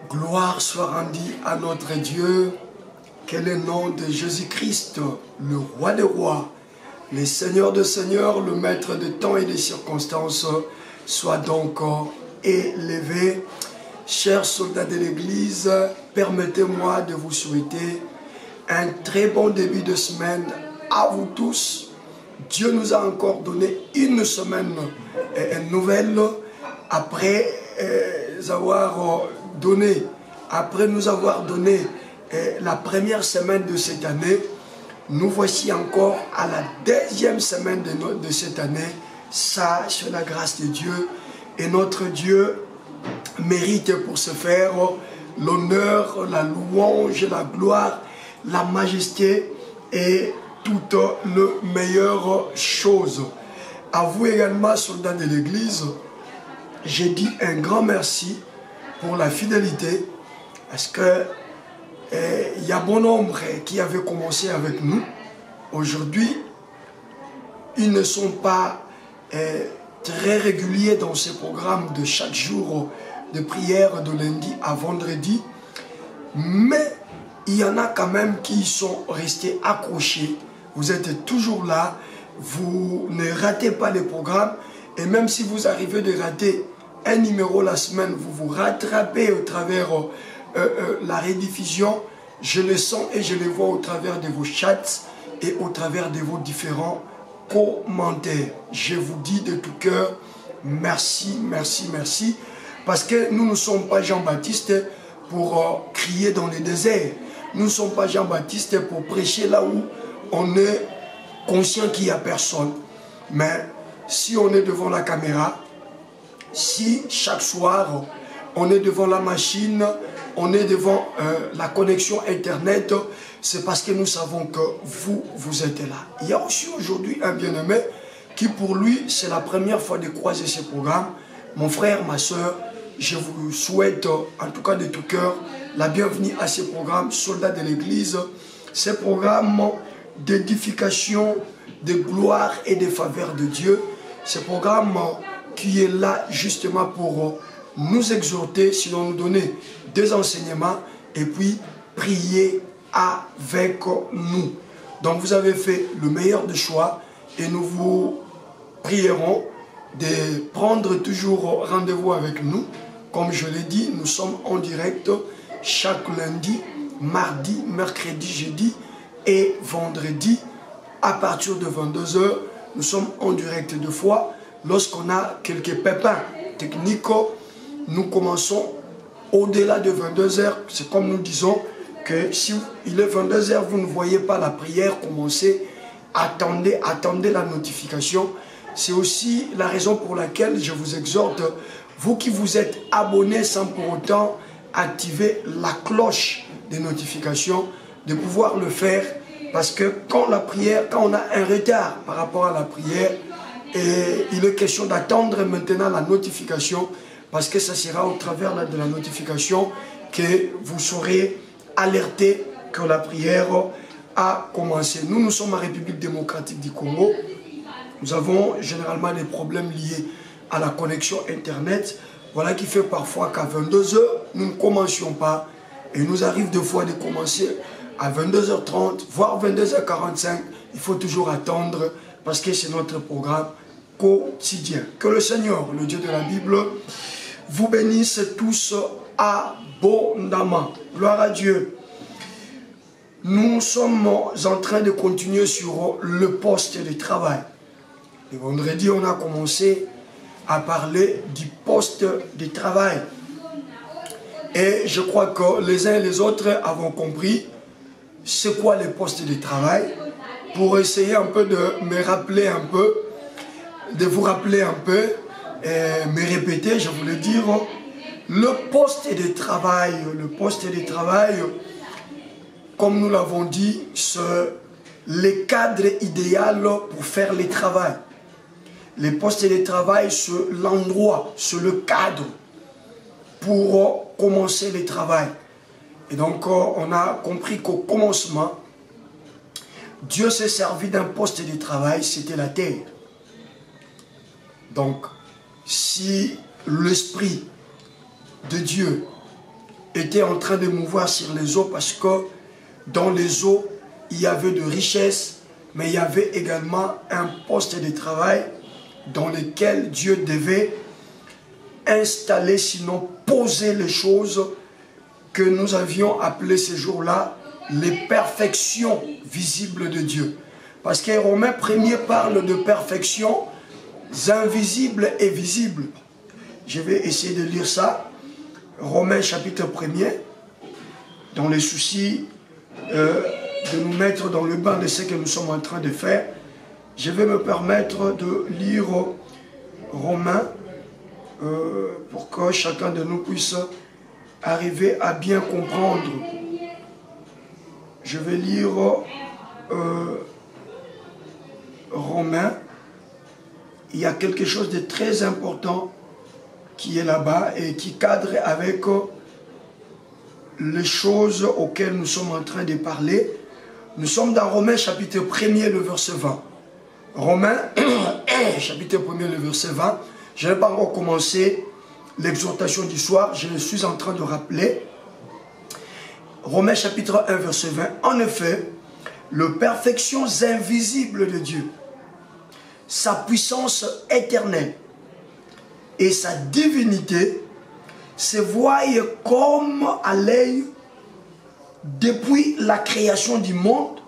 Gloire soit rendue à notre Dieu, que le nom de Jésus-Christ, le roi des rois, le Seigneur des seigneurs, le maître des temps et des circonstances, soit donc élevé. Chers soldats de l'Église, permettez-moi de vous souhaiter un très bon début de semaine à vous tous. Dieu nous a encore donné une semaine nouvelle après nous avoir donné la première semaine de cette année. Nous voici encore à la deuxième semaine de cette année. Ça, c'est la grâce de Dieu. Et notre Dieu mérite pour ce faire l'honneur, la louange, la gloire, la majesté et toutes les meilleures choses. À vous également, soldats de l'Église, j'ai dit un grand merci pour la fidélité, parce que il y a bon nombre qui avaient commencé avec nous. Aujourd'hui, ils ne sont pas très réguliers dans ce programme de chaque jour de prière de lundi à vendredi, mais il y en a quand même qui sont restés accrochés. Vous êtes toujours là, vous ne ratez pas les programmes, et même si vous arrivez de rater un numéro la semaine, vous vous rattrapez au travers la rediffusion. Je le sens et je le vois au travers de vos chats et au travers de vos différents commentaires. Je vous dis de tout cœur, merci, merci, merci. Parce que nous ne sommes pas Jean-Baptiste pour crier dans le désert. Nous ne sommes pas Jean-Baptiste pour prêcher là où on est conscient qu'il n'y a personne. Mais si on est devant la caméra, si chaque soir on est devant la machine, on est devant la connexion internet, c'est parce que nous savons que vous êtes là. Il y a aussi aujourd'hui un bien-aimé qui pour lui c'est la première fois de croiser ce programme. Mon frère, ma soeur, je vous souhaite en tout cas de tout cœur la bienvenue à ce programme Soldats de l'Église. Ce programme d'édification, de gloire et de faveur de Dieu. Ce programme qui est là justement pour nous exhorter, sinon nous donner des enseignements et puis prier avec nous. Donc vous avez fait le meilleur des choix et nous vous prierons de prendre toujours rendez-vous avec nous. Comme je l'ai dit, nous sommes en direct chaque lundi, mardi, mercredi, jeudi et vendredi à partir de 22 h. Nous sommes en direct deux fois. Lorsqu'on a quelques pépins techniques, nous commençons au-delà de 22 h. C'est comme nous disons que si il est 22 h, vous ne voyez pas la prière commencer, attendez la notification. C'est aussi la raison pour laquelle je vous exhorte, vous qui vous êtes abonnés sans pour autant activer la cloche des notifications, de pouvoir le faire, parce que quand on a un retard par rapport à la prière, et il est question d'attendre maintenant la notification, parce que ça sera au travers de la notification que vous serez alerté que la prière a commencé. Nous sommes en République démocratique du Congo. Nous avons généralement des problèmes liés à la connexion Internet. Voilà qui fait parfois qu'à 22 h, nous ne commencions pas. Et il nous arrive deux fois de commencer à 22 h 30, voire 22 h 45. Il faut toujours attendre parce que c'est notre programme quotidien. Que le Seigneur, le Dieu de la Bible, vous bénisse tous abondamment. Gloire à Dieu. Nous sommes en train de continuer sur le poste de travail. Le vendredi, on a commencé à parler du poste de travail. Et je crois que les uns et les autres avons compris c'est quoi le poste de travail. Pour essayer un peu de me rappeler un peu, de vous rappeler un peu, et me répéter, je voulais dire, le poste de travail, comme nous l'avons dit, c'est le cadre idéal pour faire le travail. Le poste de travail, c'est l'endroit, c'est le cadre pour commencer le travail. Et donc, on a compris qu'au commencement, Dieu s'est servi d'un poste de travail, c'était la terre. Donc, si l'Esprit de Dieu était en train de mouvoir sur les eaux parce que dans les eaux, il y avait de richesses, mais il y avait également un poste de travail dans lequel Dieu devait installer, sinon poser les choses que nous avions appelées ces jours-là les perfections visibles de Dieu. Parce que Romains 1er parle de perfections invisibles et visibles. Je vais essayer de lire ça. Romains chapitre 1er, dans les soucis de nous mettre dans le bain de ce que nous sommes en train de faire. Je vais me permettre de lire Romains pour que chacun de nous puisse arriver à bien comprendre. Je vais lire Romains. Il y a quelque chose de très important qui est là-bas et qui cadre avec les choses auxquelles nous sommes en train de parler. Nous sommes dans Romains chapitre 1er, le verset 20. Romains chapitre 1er, le verset 20. Je n'ai pas encore commencé l'exhortation du soir, je suis en train de rappeler. Romains chapitre 1, verset 20. En effet, les perfections invisibles de Dieu, sa puissance éternelle et sa divinité se voient comme à l'œil depuis la création du monde,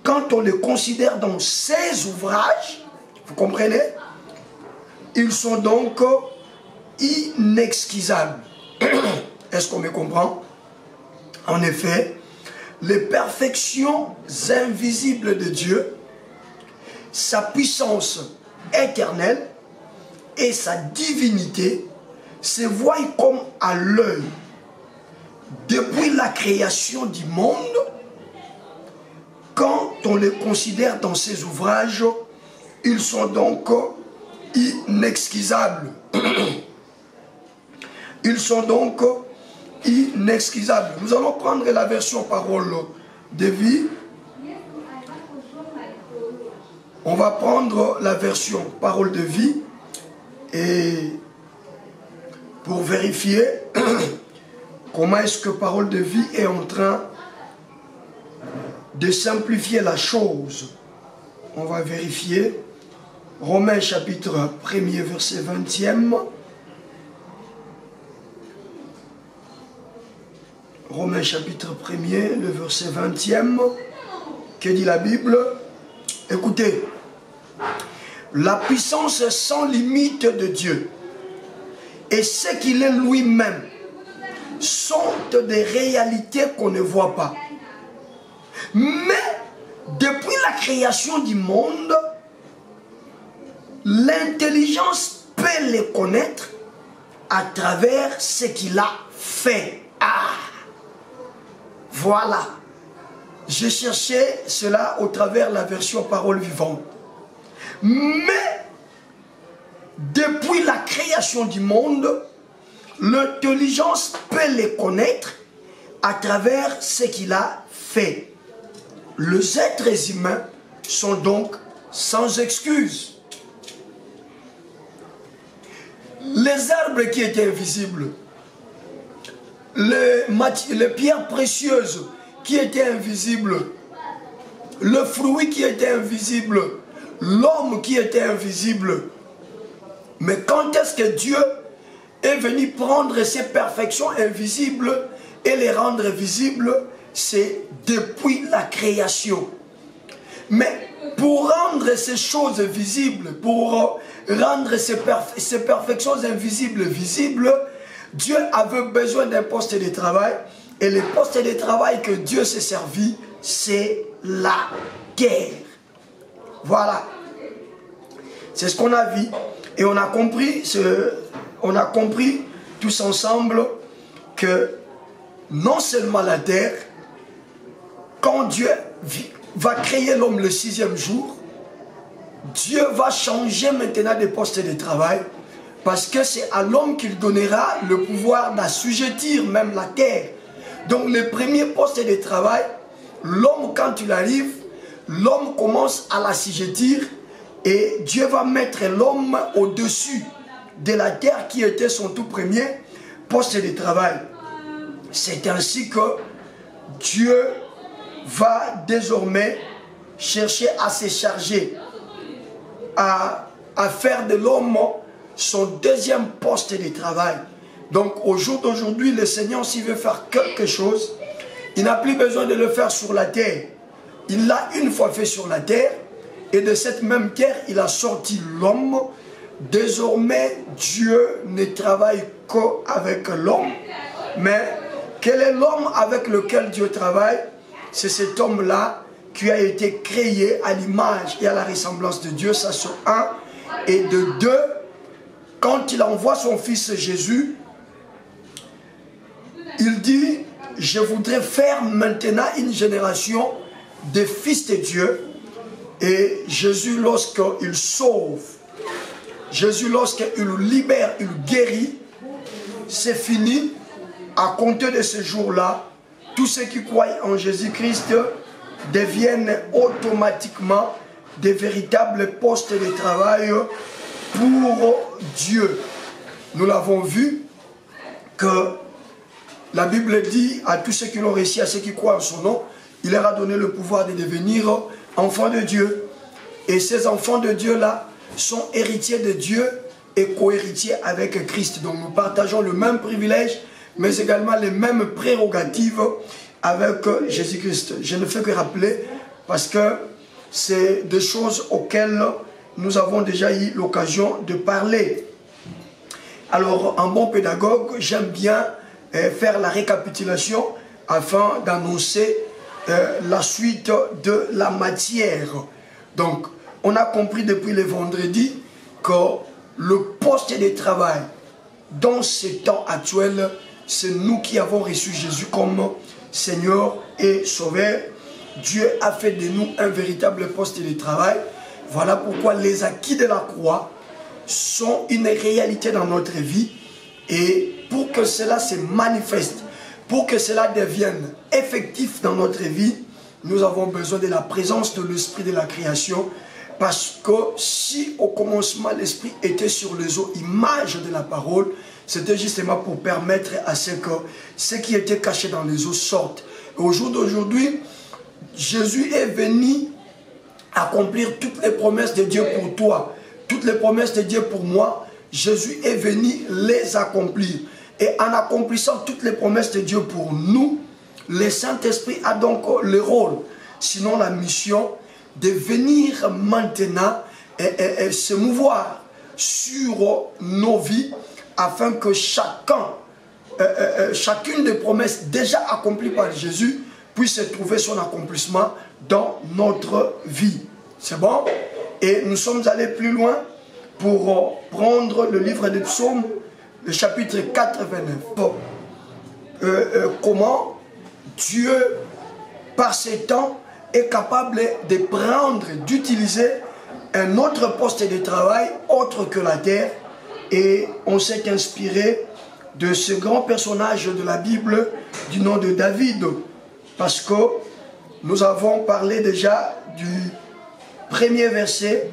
quand on les considère dans ses ouvrages, vous comprenez? Ils sont donc inexcusables. Est-ce qu'on me comprend? En effet, les perfections invisibles de Dieu, sa puissance éternelle et sa divinité se voient comme à l'œil depuis la création du monde, quand on les considère dans ses ouvrages, ils sont donc inexcusables. Ils sont donc inexcusables. Nous allons prendre la version parole de vie. On va prendre la version parole de vie et pour vérifier comment est-ce que parole de vie est en train de simplifier la chose. On va vérifier. Romains chapitre 1er, verset 20e. Romains chapitre 1er, le verset 20e. Que dit la Bible? Écoutez. La puissance sans limite de Dieu et ce qu'il est lui-même sont des réalités qu'on ne voit pas. Mais depuis la création du monde, l'intelligence peut les connaître à travers ce qu'il a fait. Ah, voilà. J'ai cherché cela au travers de la version parole vivante. Mais depuis la création du monde, l'intelligence peut les connaître à travers ce qu'il a fait. Les êtres humains sont donc sans excuse. Les arbres qui étaient invisibles, les pierres précieuses qui étaient invisibles, le fruit qui était invisible, l'homme qui était invisible. Mais quand est-ce que Dieu est venu prendre ces perfections invisibles et les rendre visibles? C'est depuis la création. Mais pour rendre ces choses visibles, pour rendre ces perfections invisibles visibles, Dieu avait besoin d'un poste de travail. Et le poste de travail que Dieu s'est servi, c'est la guerre. Voilà. C'est ce qu'on a vu. Et on a compris tous ensemble que non seulement la terre, quand Dieu va créer l'homme le 6e jour, Dieu va changer maintenant des postes de travail parce que c'est à l'homme qu'il donnera le pouvoir d'assujettir même la terre. Donc le premier poste de travail, l'homme quand il arrive, l'homme commence à l'assujettir et Dieu va mettre l'homme au-dessus de la terre qui était son tout premier poste de travail. C'est ainsi que Dieu va désormais chercher à se charger, à faire de l'homme son deuxième poste de travail. Donc au jour d'aujourd'hui, le Seigneur, s'il veut faire quelque chose, il n'a plus besoin de le faire sur la terre. Il l'a une fois fait sur la terre, et de cette même terre, il a sorti l'homme. Désormais, Dieu ne travaille qu'avec l'homme. Mais quel est l'homme avec lequel Dieu travaille? C'est cet homme-là qui a été créé à l'image et à la ressemblance de Dieu. Ça, c'est un. Et de deux, quand il envoie son fils Jésus, il dit, je voudrais faire maintenant une génération de fils de Dieu. Et Jésus, lorsqu'il sauve, Jésus, lorsqu'il libère, il guérit, c'est fini. À compter de ce jour-là, tous ceux qui croient en Jésus-Christ deviennent automatiquement des véritables postes de travail pour Dieu. Nous l'avons vu que la Bible dit à tous ceux qui l'ont reçu, à ceux qui croient en son nom, il leur a donné le pouvoir de devenir enfants de Dieu. Et ces enfants de Dieu-là sont héritiers de Dieu et co-héritiers avec Christ. Donc nous partageons le même privilège, mais également les mêmes prérogatives avec Jésus-Christ. Je ne fais que rappeler parce que c'est des choses auxquelles nous avons déjà eu l'occasion de parler. Alors, en bon pédagogue, j'aime bien faire la récapitulation afin d'annoncer la suite de la matière. Donc, on a compris depuis le vendredi que le poste de travail dans ces temps actuels, c'est nous qui avons reçu Jésus comme Seigneur et Sauveur. Dieu a fait de nous un véritable poste de travail. Voilà pourquoi les acquis de la croix sont une réalité dans notre vie. Et pour que cela se manifeste, pour que cela devienne effectif dans notre vie, nous avons besoin de la présence de l'Esprit de la création. Parce que si au commencement l'Esprit était sur les eaux, image de la parole, c'était justement pour permettre à ce que ce qui était caché dans les eaux sorte. Et au jour d'aujourd'hui, Jésus est venu accomplir toutes les promesses de Dieu pour toi, toutes les promesses de Dieu pour moi. Jésus est venu les accomplir. Et en accomplissant toutes les promesses de Dieu pour nous, le Saint-Esprit a donc le rôle, sinon la mission, de venir maintenant et se mouvoir sur nos vies afin que chacune des promesses déjà accomplies par Jésus puisse trouver son accomplissement dans notre vie. C'est bon? Et nous sommes allés plus loin pour prendre le livre des psaumes, le chapitre 89. Comment Dieu, par ses temps, est capable de prendre, d'utiliser un autre poste de travail autre que la terre. Et on s'est inspiré de ce grand personnage de la Bible du nom de David. Parce que nous avons parlé déjà du premier verset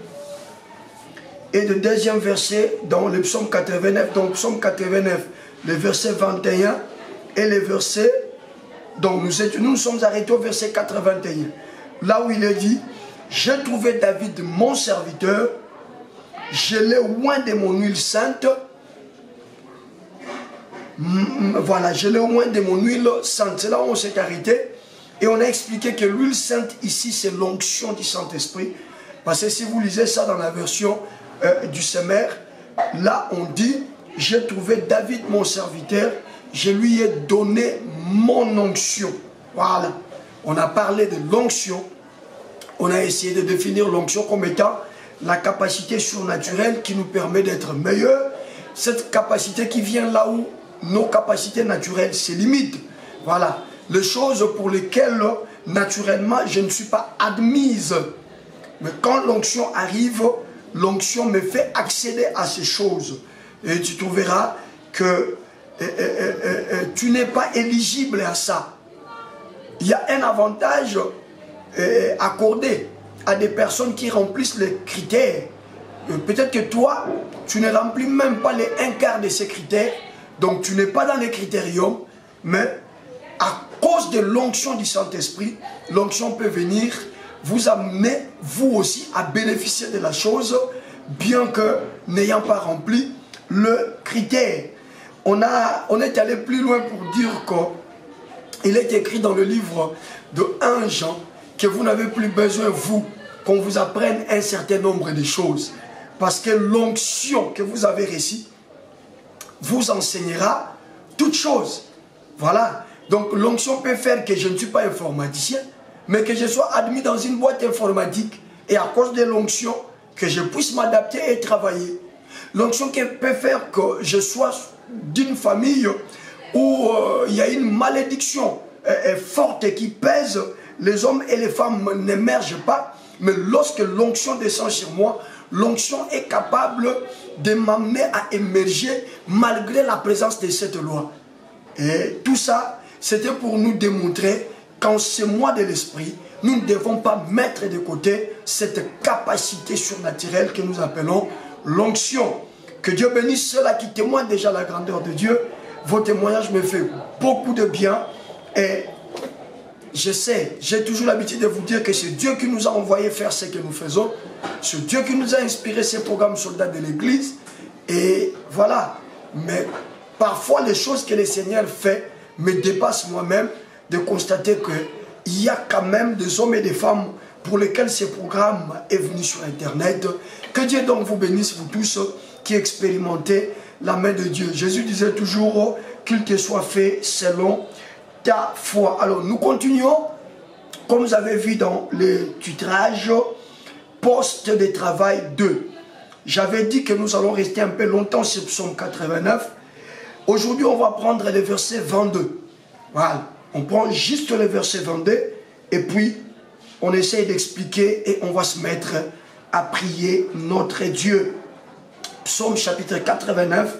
et du deuxième verset dans le psaume 89. Donc psaume 89, le verset 21 et le verset... Donc nous sommes arrêtés au verset 81. Là où il est dit, j'ai trouvé David mon serviteur, je l'ai oint de mon huile sainte. Voilà, je l'ai oint de mon huile sainte. C'est là où on s'est arrêté. Et on a expliqué que l'huile sainte ici, c'est l'onction du Saint-Esprit. Parce que si vous lisez ça dans la version du Semmer, là on dit, j'ai trouvé David mon serviteur, je lui ai donné mon onction. Voilà. On a parlé de l'onction. On a essayé de définir l'onction comme étant la capacité surnaturelle qui nous permet d'être meilleurs. Cette capacité qui vient là où nos capacités naturelles se limitent. Voilà. Les choses pour lesquelles naturellement je ne suis pas admise. Mais quand l'onction arrive, l'onction me fait accéder à ces choses. Et tu trouveras que tu n'es pas éligible à ça. Il y a un avantage accordé à des personnes qui remplissent les critères. Peut-être que toi, tu ne remplis même pas les un quart de ces critères. Donc tu n'es pas dans les critériums, mais cause de l'onction du Saint-Esprit, l'onction peut venir vous amener, vous aussi, à bénéficier de la chose, bien que n'ayant pas rempli le critère. On est allé plus loin pour dire qu'il est écrit dans le livre de 1 Jean que vous n'avez plus besoin, vous, qu'on vous apprenne un certain nombre de choses. Parce que l'onction que vous avez reçue vous enseignera toutes choses. Voilà. Donc l'onction peut faire que je ne suis pas informaticien, mais que je sois admis dans une boîte informatique et à cause de l'onction, que je puisse m'adapter et travailler. L'onction peut faire que je sois d'une famille où il y a une malédiction forte qui pèse, les hommes et les femmes n'émergent pas, mais lorsque l'onction descend sur moi, l'onction est capable de m'amener à émerger malgré la présence de cette loi. Et tout ça, c'était pour nous démontrer qu'en ce mois de l'esprit, nous ne devons pas mettre de côté cette capacité surnaturelle que nous appelons l'onction. Que Dieu bénisse ceux-là qui témoignent déjà la grandeur de Dieu. Vos témoignages me font beaucoup de bien. Et je sais, j'ai toujours l'habitude de vous dire que c'est Dieu qui nous a envoyé faire ce que nous faisons. C'est Dieu qui nous a inspiré ces programmes soldats de l'Église. Et voilà. Mais parfois, les choses que le Seigneur fait me dépassent moi-même de constater qu'il y a quand même des hommes et des femmes pour lesquels ce programme est venu sur Internet. Que Dieu donc vous bénisse, vous tous qui expérimentez la main de Dieu. Jésus disait toujours qu'il te soit fait selon ta foi. Alors nous continuons, comme vous avez vu dans le titrage, poste de travail 2. J'avais dit que nous allons rester un peu longtemps sur Psaume 89. Aujourd'hui, on va prendre le verset 22. Voilà, on prend juste le verset 22 et puis on essaye d'expliquer et on va se mettre à prier notre Dieu. Psaume chapitre 89,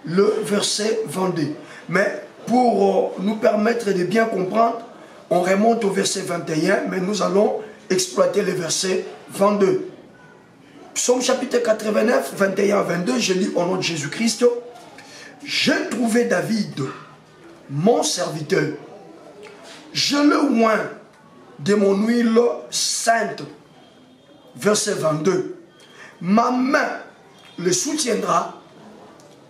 le verset 22. Mais pour nous permettre de bien comprendre, on remonte au verset 21, mais nous allons exploiter le verset 22. Psaume chapitre 89, 21 à 22, je lis au nom de Jésus-Christ. J'ai trouvé David, mon serviteur. Je le oins de mon huile sainte. Verset 22. Ma main le soutiendra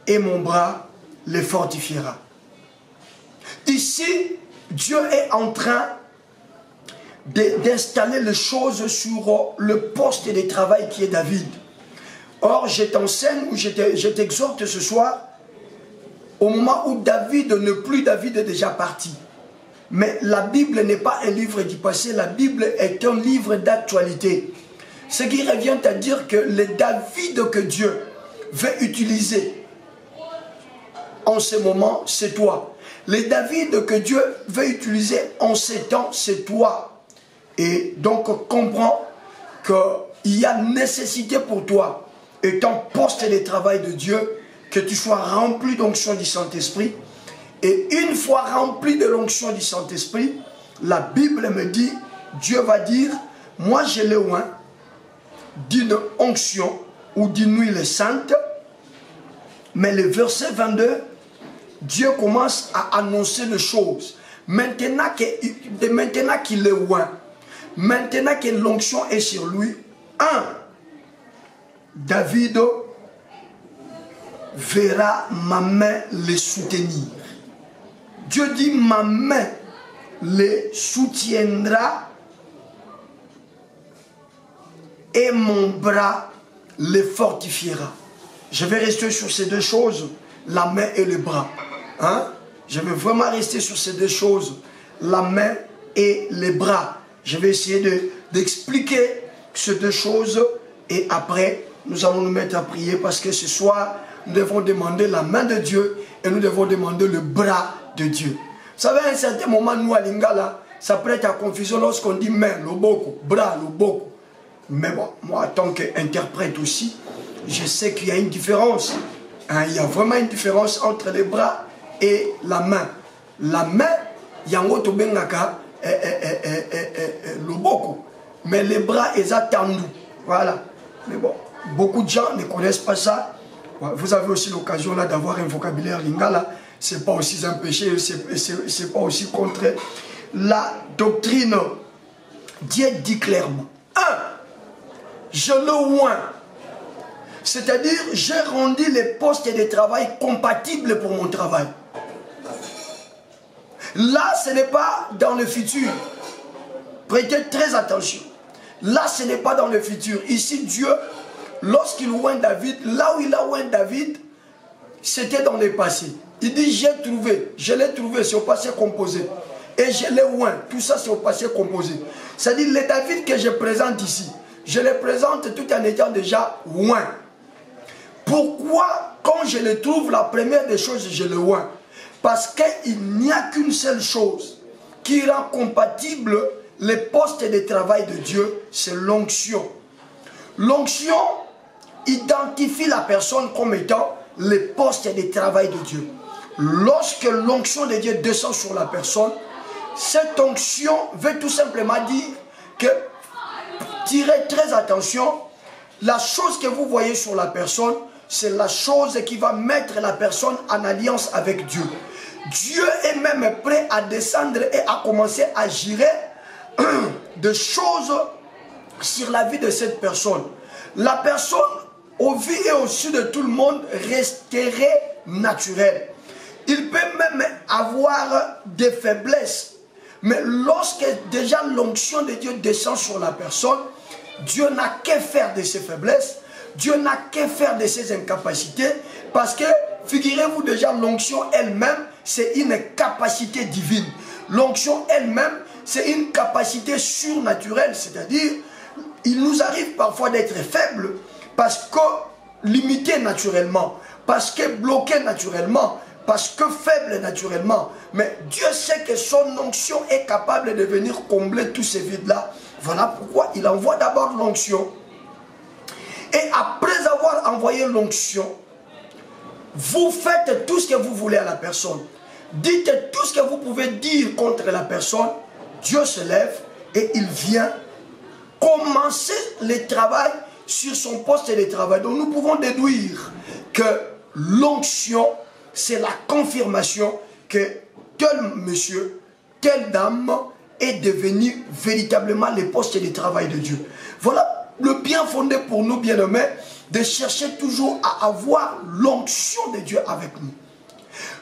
et mon bras le fortifiera. Ici, Dieu est en train d'installer les choses sur le poste de travail qui est David. Or, je t'enseigne ou je t'exhorte ce soir au moment où David n'est plus David est déjà parti. Mais la Bible n'est pas un livre du passé, la Bible est un livre d'actualité. Ce qui revient à dire que le David que Dieu veut utiliser en ce moment, c'est toi. Le David que Dieu veut utiliser en ces temps, c'est toi. Et donc, comprends qu'il y a nécessité pour toi, étant poste de travail de Dieu, que tu sois rempli d'onction du Saint-Esprit. Et une fois rempli de l'onction du Saint-Esprit, la Bible me dit, Dieu va dire, moi je l'ai oint d'une onction ou d'une huile sainte. Mais le verset 22, Dieu commence à annoncer les choses. Maintenant qu'il est oint, maintenant que l'onction est sur lui, David verra ma main les soutenir. Dieu dit, ma main les soutiendra et mon bras les fortifiera. Je vais rester sur ces deux choses, la main et le bras. Hein? Je vais vraiment rester sur ces deux choses, la main et les bras. Je vais essayer d'expliquer ces deux choses et après, nous allons nous mettre à prier parce que ce soir, nous devons demander la main de Dieu et nous devons demander le bras de Dieu. Vous savez, à un certain moment, nous à Lingala, ça prête à confusion lorsqu'on dit main, loboko, bras, loboko. Mais bon, moi, en tant qu'interprète aussi, je sais qu'il y a une différence. Hein, il y a vraiment une différence entre les bras et la main. La main, il y a un autre bengaka, loboko. Mais les bras, ils attendent. Voilà. Mais bon, beaucoup de gens ne connaissent pas ça. Vous avez aussi l'occasion là d'avoir un vocabulaire lingala. c'est pas aussi un péché, c'est pas aussi contre la doctrine. Dieu dit clairement, je le oins. C'est-à-dire, j'ai rendu les postes de travail compatibles pour mon travail. Là, ce n'est pas dans le futur. Prêtez très attention. Là, ce n'est pas dans le futur. Ici, Dieu, lorsqu'il oint David, là où il a oint David, c'était dans le passé. Il dit, j'ai trouvé, je l'ai trouvé, c'est au passé composé. Et je l'ai oint, tout ça c'est au passé composé. C'est-à-dire, le David que je présente ici, je le présente tout en étant déjà oint. Pourquoi, quand je le trouve, la première des choses, je le oint? Parce qu'il n'y a qu'une seule chose qui rend compatible les postes de travail de Dieu, c'est l'onction. L'onction identifie la personne comme étant les postes de travail de Dieu. Lorsque l'onction de Dieu descend sur la personne, cette onction veut tout simplement dire que, tirez très attention, la chose que vous voyez sur la personne, c'est la chose qui va mettre la personne en alliance avec Dieu. Dieu est même prêt à descendre et à commencer à gérer des choses sur la vie de cette personne. La personne, au vu et au-dessus de tout le monde, resterait naturelle. Il peut même avoir des faiblesses. Mais lorsque déjà l'onction de Dieu descend sur la personne, Dieu n'a qu'à faire de ses faiblesses, Dieu n'a qu'à faire de ses incapacités, parce que, figurez-vous déjà, l'onction elle-même, c'est une capacité divine. L'onction elle-même, c'est une capacité surnaturelle, c'est-à-dire, il nous arrive parfois d'être faibles, parce que limités naturellement, parce que bloqués naturellement, parce que faibles naturellement. Mais Dieu sait que son onction est capable de venir combler tous ces vides-là. Voilà pourquoi il envoie d'abord l'onction. Et après avoir envoyé l'onction, vous faites tout ce que vous voulez à la personne. Dites tout ce que vous pouvez dire contre la personne. Dieu se lève et il vient commencer le travail sur son poste de travail. Donc nous pouvons déduire que l'onction, c'est la confirmation que tel monsieur, telle dame est devenu véritablement le poste de travail de Dieu. Voilà le bien fondé pour nous, bien-aimés, de chercher toujours à avoir l'onction de Dieu avec nous.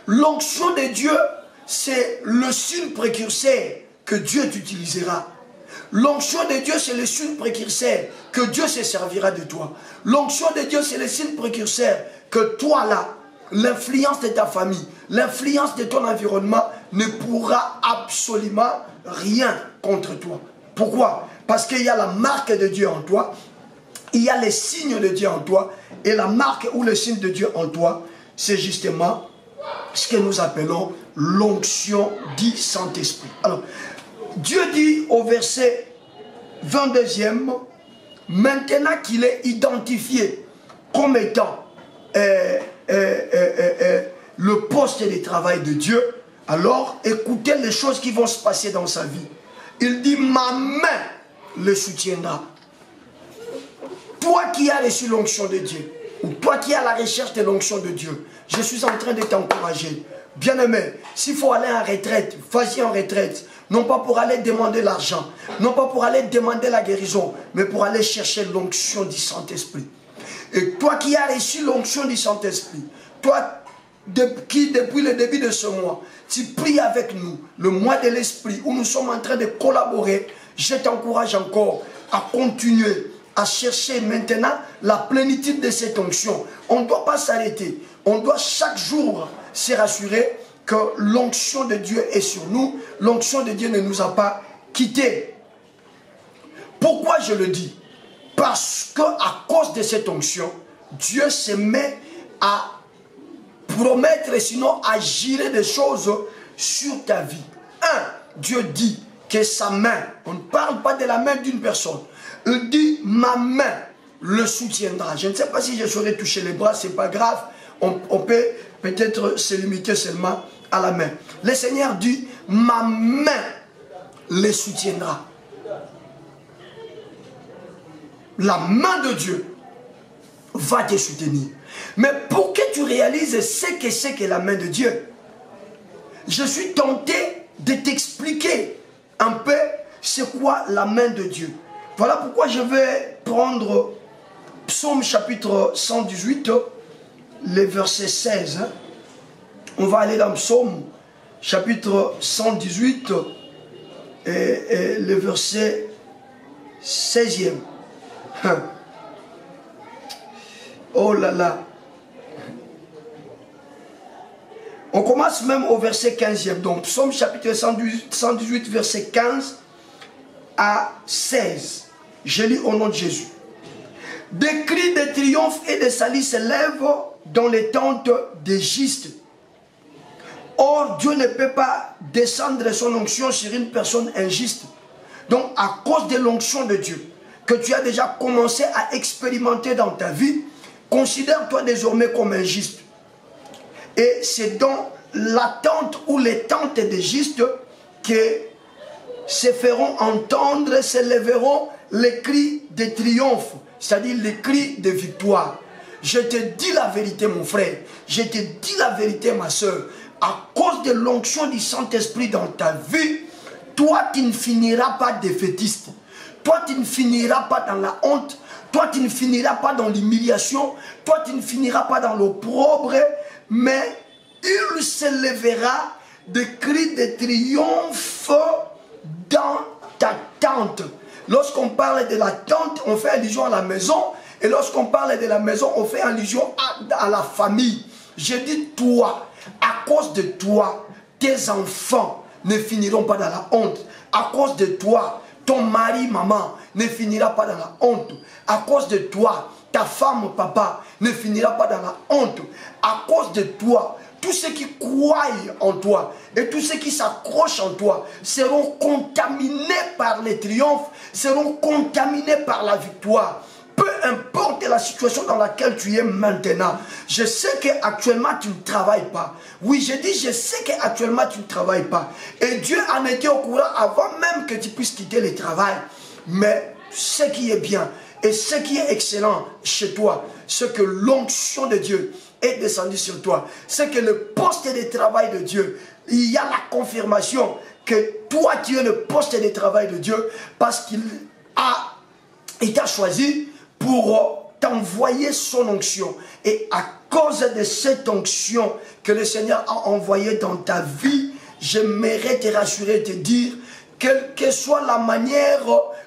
L'onction de Dieu, c'est le signe précurseur que Dieu t'utilisera. L'onction de Dieu, c'est le signe précurseur que Dieu se servira de toi. L'onction de Dieu, c'est le signe précurseur que toi là, l'influence de ta famille, l'influence de ton environnement ne pourra absolument rien contre toi. Pourquoi? Parce qu'il y a la marque de Dieu en toi, il y a les signes de Dieu en toi, et la marque ou le signe de Dieu en toi, c'est justement ce que nous appelons l'onction du Saint-Esprit. Alors, Dieu dit au verset 22e, maintenant qu'il est identifié comme étant le poste de travail de Dieu, alors écoutez les choses qui vont se passer dans sa vie. Il dit, ma main le soutiendra. Toi qui as reçu l'onction de Dieu, ou toi qui as la recherche de l'onction de Dieu, je suis en train de t'encourager. Bien-aimé, s'il faut aller en retraite, vas-y en retraite. Non pas pour aller demander l'argent, non pas pour aller demander la guérison, mais pour aller chercher l'onction du Saint-Esprit. Et toi qui as reçu l'onction du Saint-Esprit, toi qui depuis le début de ce mois, tu pries avec nous, le mois de l'Esprit, où nous sommes en train de collaborer, je t'encourage encore à continuer, à chercher maintenant la plénitude de cette onction. On ne doit pas s'arrêter, on doit chaque jour se rassurer que l'onction de Dieu est sur nous, l'onction de Dieu ne nous a pas quittés. Pourquoi je le dis? Parce qu'à cause de cette onction, Dieu se met à promettre, sinon à gérer des choses sur ta vie. Dieu dit que sa main, on ne parle pas de la main d'une personne, il dit ma main le soutiendra. Je ne sais pas si je saurais toucher les bras, c'est pas grave, on peut peut-être se limiter seulement à la main. Le Seigneur dit ma main le soutiendra. La main de Dieu va te soutenir. Mais pour que tu réalises ce que c'est que la main de Dieu, je suis tenté de t'expliquer un peu c'est quoi la main de Dieu. Voilà pourquoi je vais prendre Psaume chapitre 118, le verset 16. On va aller dans Psaume chapitre 118 et le verset 16e. Oh là là. On commence même au verset 15e. Donc, Psaume chapitre 118, verset 15 à 16. Je lis au nom de Jésus. Des cris de triomphe et de salut s'élèvent dans les tentes d'Égypte. Or, Dieu ne peut pas descendre son onction sur une personne injuste. Donc, à cause de l'onction de Dieu, que tu as déjà commencé à expérimenter dans ta vie, considère-toi désormais comme injuste. Et c'est dans la tente ou les tentes d'Égypte que se feront entendre, s'élèveront les cris de triomphe, c'est-à-dire les cris de victoire. Je te dis la vérité, mon frère, je te dis la vérité, ma soeur, à cause de l'onction du Saint-Esprit dans ta vie, toi tu ne finiras pas défaitiste, toi tu ne finiras pas dans la honte, toi tu ne finiras pas dans l'humiliation, toi tu ne finiras pas dans l'opprobre, mais il s'élèvera des cris de triomphe dans ta tente. Lorsqu'on parle de la tente, on fait allusion à la maison. Et lorsqu'on parle de la maison, on fait allusion à la famille. Je dis toi, à cause de toi, tes enfants ne finiront pas dans la honte. À cause de toi, ton mari, maman, ne finira pas dans la honte. À cause de toi, ta femme, papa, ne finira pas dans la honte. À cause de toi, tous ceux qui croient en toi et tous ceux qui s'accrochent en toi seront contaminés par les triomphes, seront contaminés par la victoire. Peu importe la situation dans laquelle tu es maintenant. Je sais qu'actuellement tu ne travailles pas. Oui, je dis je sais qu'actuellement tu ne travailles pas. Et Dieu en était au courant avant même que tu puisses quitter le travail. Mais ce qui est bien et ce qui est excellent chez toi, c'est que l'onction de Dieu est descendue sur toi. C'est que le poste de travail de Dieu, il y a la confirmation que toi tu es le poste de travail de Dieu parce qu'il t'a choisi pour t'envoyer son onction. Et à cause de cette onction que le Seigneur a envoyée dans ta vie, j'aimerais te rassurer, te dire, quelle que soit la manière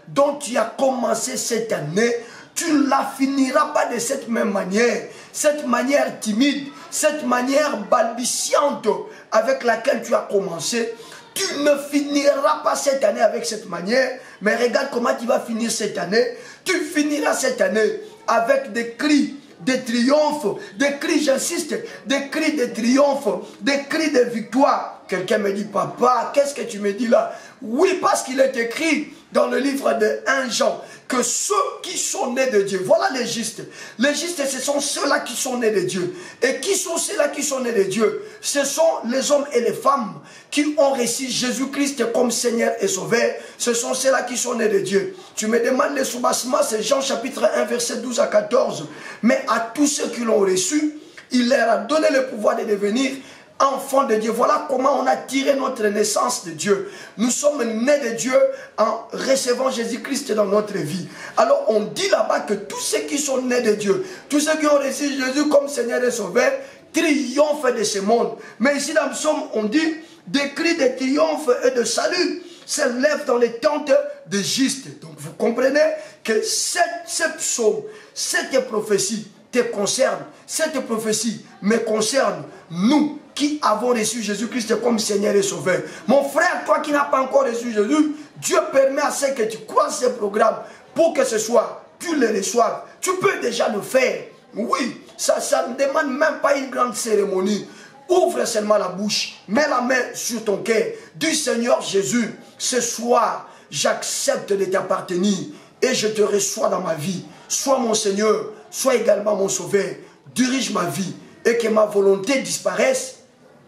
dont tu as commencé cette année, tu ne la finiras pas de cette même manière. Cette manière timide, cette manière balbutiante avec laquelle tu as commencé, tu ne finiras pas cette année avec cette manière, mais regarde comment tu vas finir cette année. Tu finiras cette année avec des cris de triomphe, des cris, j'insiste, des cris de triomphe, des cris de victoire. Quelqu'un me dit, papa, qu'est-ce que tu me dis là? Oui, parce qu'il est écrit dans le livre de 1 Jean que ceux qui sont nés de Dieu, voilà les justes. Les justes, ce sont ceux-là qui sont nés de Dieu. Et qui sont ceux-là qui sont nés de Dieu? Ce sont les hommes et les femmes qui ont reçu Jésus-Christ comme Seigneur et Sauveur. Ce sont ceux-là qui sont nés de Dieu. Tu me demandes le soubassement, c'est Jean chapitre 1, verset 12 à 14. Mais à tous ceux qui l'ont reçu, il leur a donné le pouvoir de devenir enfants de Dieu. Voilà comment on a tiré notre naissance de Dieu. Nous sommes nés de Dieu en recevant Jésus-Christ dans notre vie. Alors on dit là-bas que tous ceux qui sont nés de Dieu, tous ceux qui ont reçu Jésus comme Seigneur et Sauveur, triomphent de ce monde. Mais ici dans le psaume, on dit des cris de triomphe et de salut s'élèvent dans les tentes d'Égypte. Donc vous comprenez que ce psaume, cette prophétie te concerne. Cette prophétie me concerne, nous qui avons reçu Jésus-Christ comme Seigneur et Sauveur. Mon frère, toi qui n'as pas encore reçu Jésus, Dieu permet à ce que tu crois ce programme pour que ce soit, tu le reçoives. Tu peux déjà le faire. Oui, ça ne demande même pas une grande cérémonie. Ouvre seulement la bouche, mets la main sur ton cœur. Dis Seigneur Jésus, ce soir, j'accepte de t'appartenir et je te reçois dans ma vie. Sois mon Seigneur, sois également mon Sauveur. Dirige ma vie et que ma volonté disparaisse,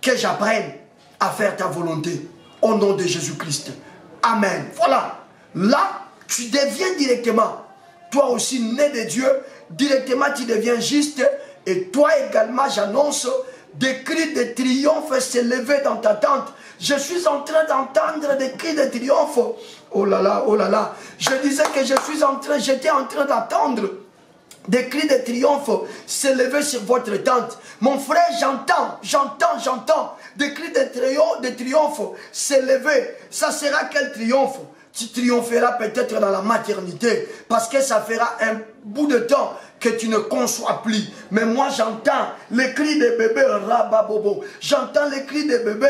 que j'apprenne à faire ta volonté. Au nom de Jésus-Christ. Amen. Voilà. Là, tu deviens directement, toi aussi né de Dieu, directement tu deviens juste. Et toi également, j'annonce des cris de triomphe s'élever dans ta tente. Je suis en train d'entendre des cris de triomphe. Oh là là, oh là là. Je disais que j'étais en train d'attendre des cris de triomphe s'élever sur votre tente. Mon frère, j'entends des cris de triomphe s'élever. Ça sera quel triomphe? Tu triompheras peut-être dans la maternité, parce que ça fera un bout de temps que tu ne conçois plus. Mais moi j'entends les cris des bébés, rababobo. J'entends les cris des bébés,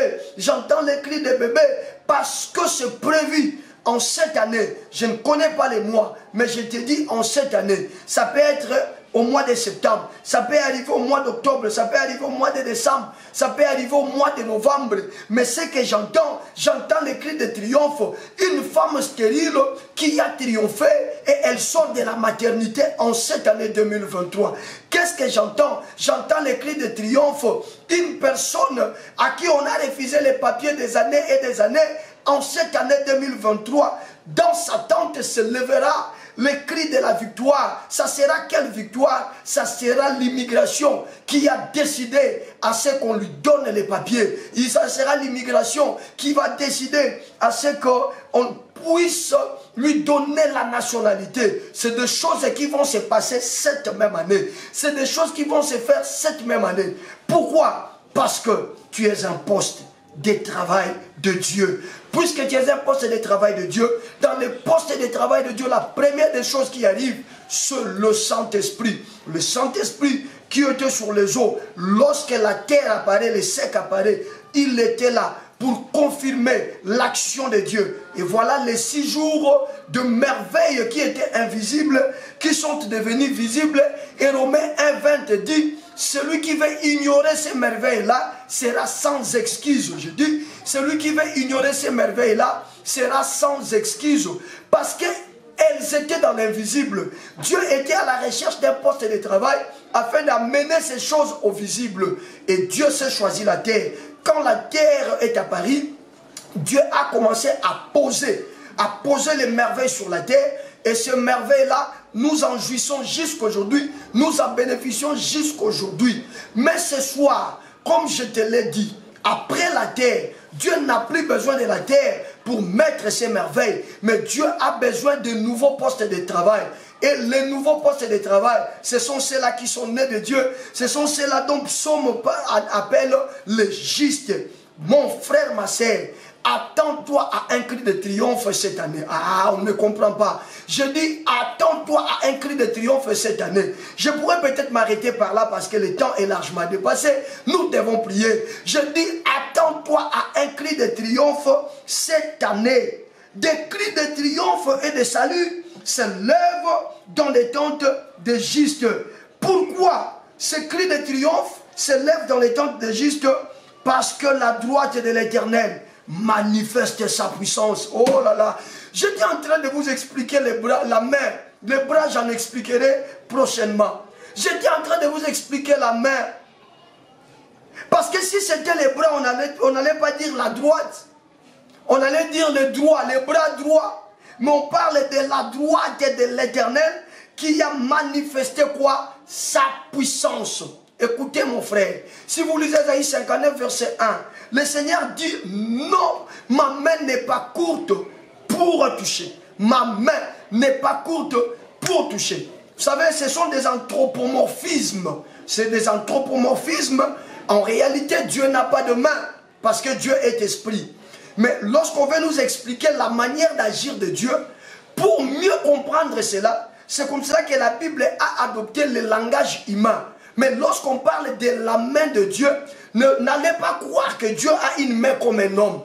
parce que c'est prévu. En cette année, je ne connais pas les mois, mais je te dis en cette année, ça peut être au mois de septembre, ça peut arriver au mois d'octobre, ça peut arriver au mois de décembre, ça peut arriver au mois de novembre. Mais ce que j'entends les cris de triomphe. Une femme stérile qui a triomphé et elle sort de la maternité en cette année 2023. Qu'est-ce que j'entends? J'entends les cris de triomphe. Une personne à qui on a refusé les papiers des années et des années, en cette année 2023, dans sa tente se lèvera le cri de la victoire. Ça sera quelle victoire? Ça sera l'immigration qui a décidé à ce qu'on lui donne les papiers. Et ça sera l'immigration qui va décider à ce qu'on puisse lui donner la nationalité. C'est des choses qui vont se passer cette même année. C'est des choses qui vont se faire cette même année. Pourquoi? Parce que tu es un poste de travail de Dieu. Puisque tu es un poste de travail de Dieu, dans le poste de travail de Dieu, la première des choses qui arrive, c'est le Saint-Esprit. Le Saint-Esprit qui était sur les eaux. Lorsque la terre apparaît, le sec apparaît, il était là pour confirmer l'action de Dieu. Et voilà les 6 jours de merveilles qui étaient invisibles, qui sont devenus visibles. Et Romains 1,20 dit, celui qui veut ignorer ces merveilles-là sera sans excuse. Je dis, celui qui veut ignorer ces merveilles-là sera sans excuse. Parce qu'elles étaient dans l'invisible. Dieu était à la recherche d'un poste de travail afin d'amener ces choses au visible. Et Dieu s'est choisi la terre. Quand la terre est apparue, Dieu a commencé à poser les merveilles sur la terre. Et ces merveilles-là, nous en jouissons jusqu'aujourd'hui, nous en bénéficions jusqu'aujourd'hui. Mais ce soir, comme je te l'ai dit, après la terre, Dieu n'a plus besoin de la terre pour mettre ses merveilles. Mais Dieu a besoin de nouveaux postes de travail. Et les nouveaux postes de travail, ce sont ceux-là qui sont nés de Dieu. Ce sont ceux-là dont Psaume appelle les justes. Mon frère, ma sœur, attends-toi à un cri de triomphe cette année. Ah, on ne comprend pas. Je dis, attends-toi à un cri de triomphe cette année. Je pourrais peut-être m'arrêter par là parce que le temps est largement dépassé. Nous devons prier. Je dis, attends-toi à un cri de triomphe cette année. Des cris de triomphe et de salut se lèvent dans les tentes des justes. Pourquoi ces cris de triomphe se lèvent dans les tentes des justes? Parce que la droite de l'Éternel manifeste sa puissance. Oh là là, j'étais en train de vous expliquer les bras, la main. Les bras, j'en expliquerai prochainement. J'étais en train de vous expliquer la main. Parce que si c'était les bras, on n'allait pas dire la droite. On allait dire le droit, les bras droits. Mais on parle de la droite de l'Éternel qui a manifesté quoi? Sa puissance. Écoutez mon frère, si vous lisez Isaïe 59 verset 1, le Seigneur dit non, ma main n'est pas courte pour toucher. Ma main n'est pas courte pour toucher. Vous savez, ce sont des anthropomorphismes. C'est des anthropomorphismes. En réalité, Dieu n'a pas de main parce que Dieu est esprit. Mais lorsqu'on veut nous expliquer la manière d'agir de Dieu, pour mieux comprendre cela, c'est comme ça que la Bible a adopté le langage humain. Mais lorsqu'on parle de la main de Dieu, n'allez pas croire que Dieu a une main comme un homme.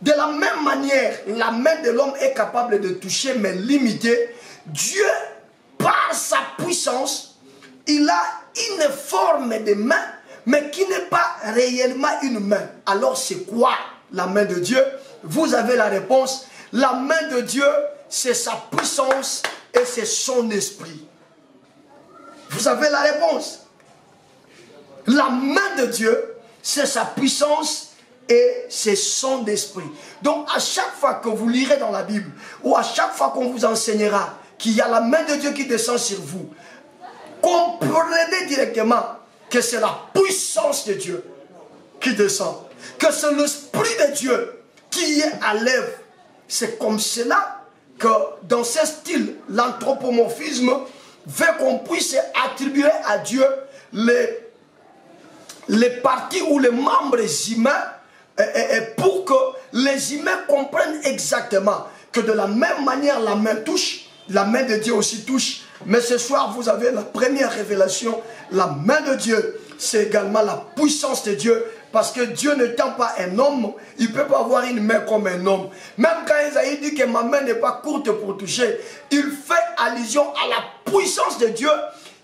De la même manière, la main de l'homme est capable de toucher mais limitée. Dieu, par sa puissance, il a une forme de main, mais qui n'est pas réellement une main. Alors c'est quoi la main de Dieu? Vous avez la réponse. La main de Dieu, c'est sa puissance et c'est son esprit. Vous avez la réponse. La main de Dieu, c'est sa puissance et c'est son esprit. Donc à chaque fois que vous lirez dans la Bible, ou à chaque fois qu'on vous enseignera qu'il y a la main de Dieu qui descend sur vous, comprenez directement que c'est la puissance de Dieu qui descend, que c'est l'Esprit de Dieu qui est à l'œuvre. C'est comme cela que dans ce style, l'anthropomorphisme veut qu'on puisse attribuer à Dieu les parties ou les membres humains pour que les humains comprennent exactement que de la même manière la main touche, la main de Dieu aussi touche. Mais ce soir, vous avez la première révélation. La main de Dieu, c'est également la puissance de Dieu. Parce que Dieu n'étant pas un homme, il ne peut pas avoir une main comme un homme. Même quand Isaïe dit que ma main n'est pas courte pour toucher, il fait allusion à la puissance de Dieu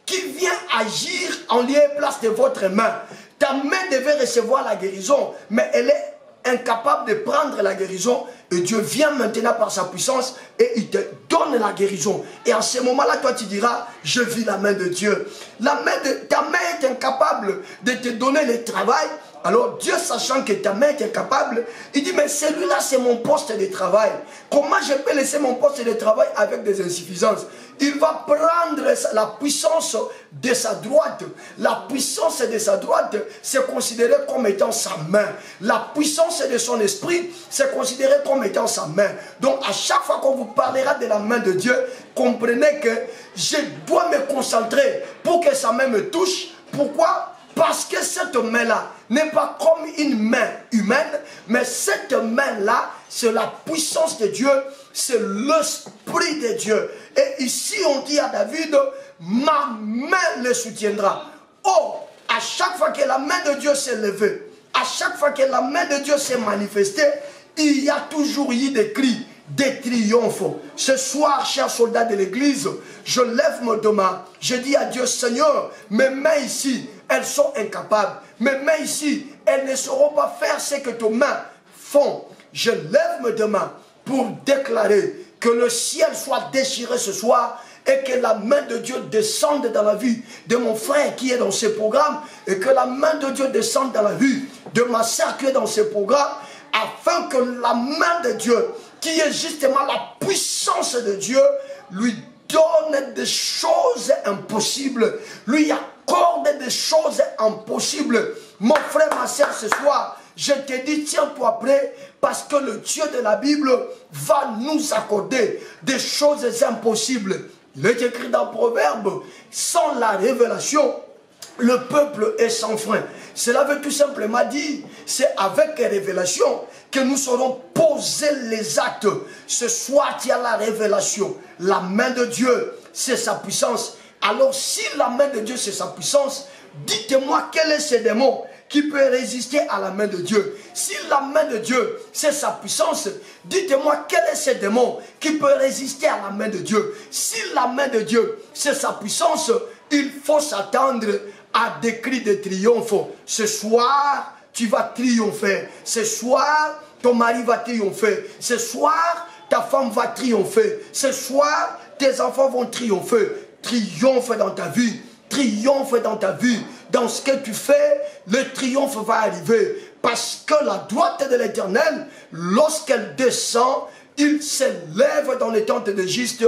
qui vient agir en lieu et place de votre main. Ta main devait recevoir la guérison, mais elle est incapable de prendre la guérison. Et Dieu vient maintenant par sa puissance et il te donne la guérison. Et en ce moment-là, toi tu diras, je vis la main de Dieu. Ta main est incapable de te donner le travail. Alors Dieu, sachant que ta main est incapable, il dit, mais celui-là c'est mon poste de travail. Comment je peux laisser mon poste de travail avec des insuffisances? Il va prendre la puissance de sa droite. La puissance de sa droite, c'est considéré comme étant sa main. La puissance de son esprit, c'est considéré comme étant sa main. Donc à chaque fois qu'on vous parlera de la main de Dieu, comprenez que je dois me concentrer pour que sa main me touche. Pourquoi? Parce que cette main-là n'est pas comme une main humaine, mais cette main-là, c'est la puissance de Dieu, c'est l'Esprit de Dieu. Et ici, on dit à David, ma main le soutiendra. Oh, à chaque fois que la main de Dieu s'est levée, à chaque fois que la main de Dieu s'est manifestée, il y a toujours eu des cris, des triomphes. Ce soir, chers soldats de l'église, je lève mes deux mains. Je dis à Dieu, Seigneur, mes mains ici, elles sont incapables. Mes mains ici, elles ne sauront pas faire ce que tes mains font. Je lève mes deux mains pour déclarer que le ciel soit déchiré ce soir et que la main de Dieu descende dans la vie de mon frère qui est dans ce programme et que la main de Dieu descende dans la vie de ma sœur qui est dans ce programme afin que la main de Dieu, qui est justement la puissance de Dieu, lui donne des choses impossibles, lui accorde des choses impossibles. Mon frère, ma soeur, ce soir, je te dis, tiens-toi prêt, parce que le Dieu de la Bible va nous accorder des choses impossibles. Il est écrit dans Proverbe, sans la révélation, le peuple est sans frein. Cela veut tout simplement dire, c'est avec la révélation que nous saurons poser les actes. Ce soir, il y a la révélation. La main de Dieu, c'est sa puissance. Alors, si la main de Dieu, c'est sa puissance, dites-moi quel est ce démon qui peut résister à la main de Dieu. Si la main de Dieu, c'est sa puissance, dites-moi quel est ce démon qui peut résister à la main de Dieu. Si la main de Dieu, c'est sa puissance, il faut s'attendre à des cris de triomphe. Ce soir, tu vas triompher. Ce soir, ton mari va triompher. Ce soir, ta femme va triompher. Ce soir, tes enfants vont triompher. Triomphe dans ta vie. Triomphe dans ta vie. Dans ce que tu fais, le triomphe va arriver. Parce que la droite de l'Éternel, lorsqu'elle descend, il s'élève dans les tentes de juste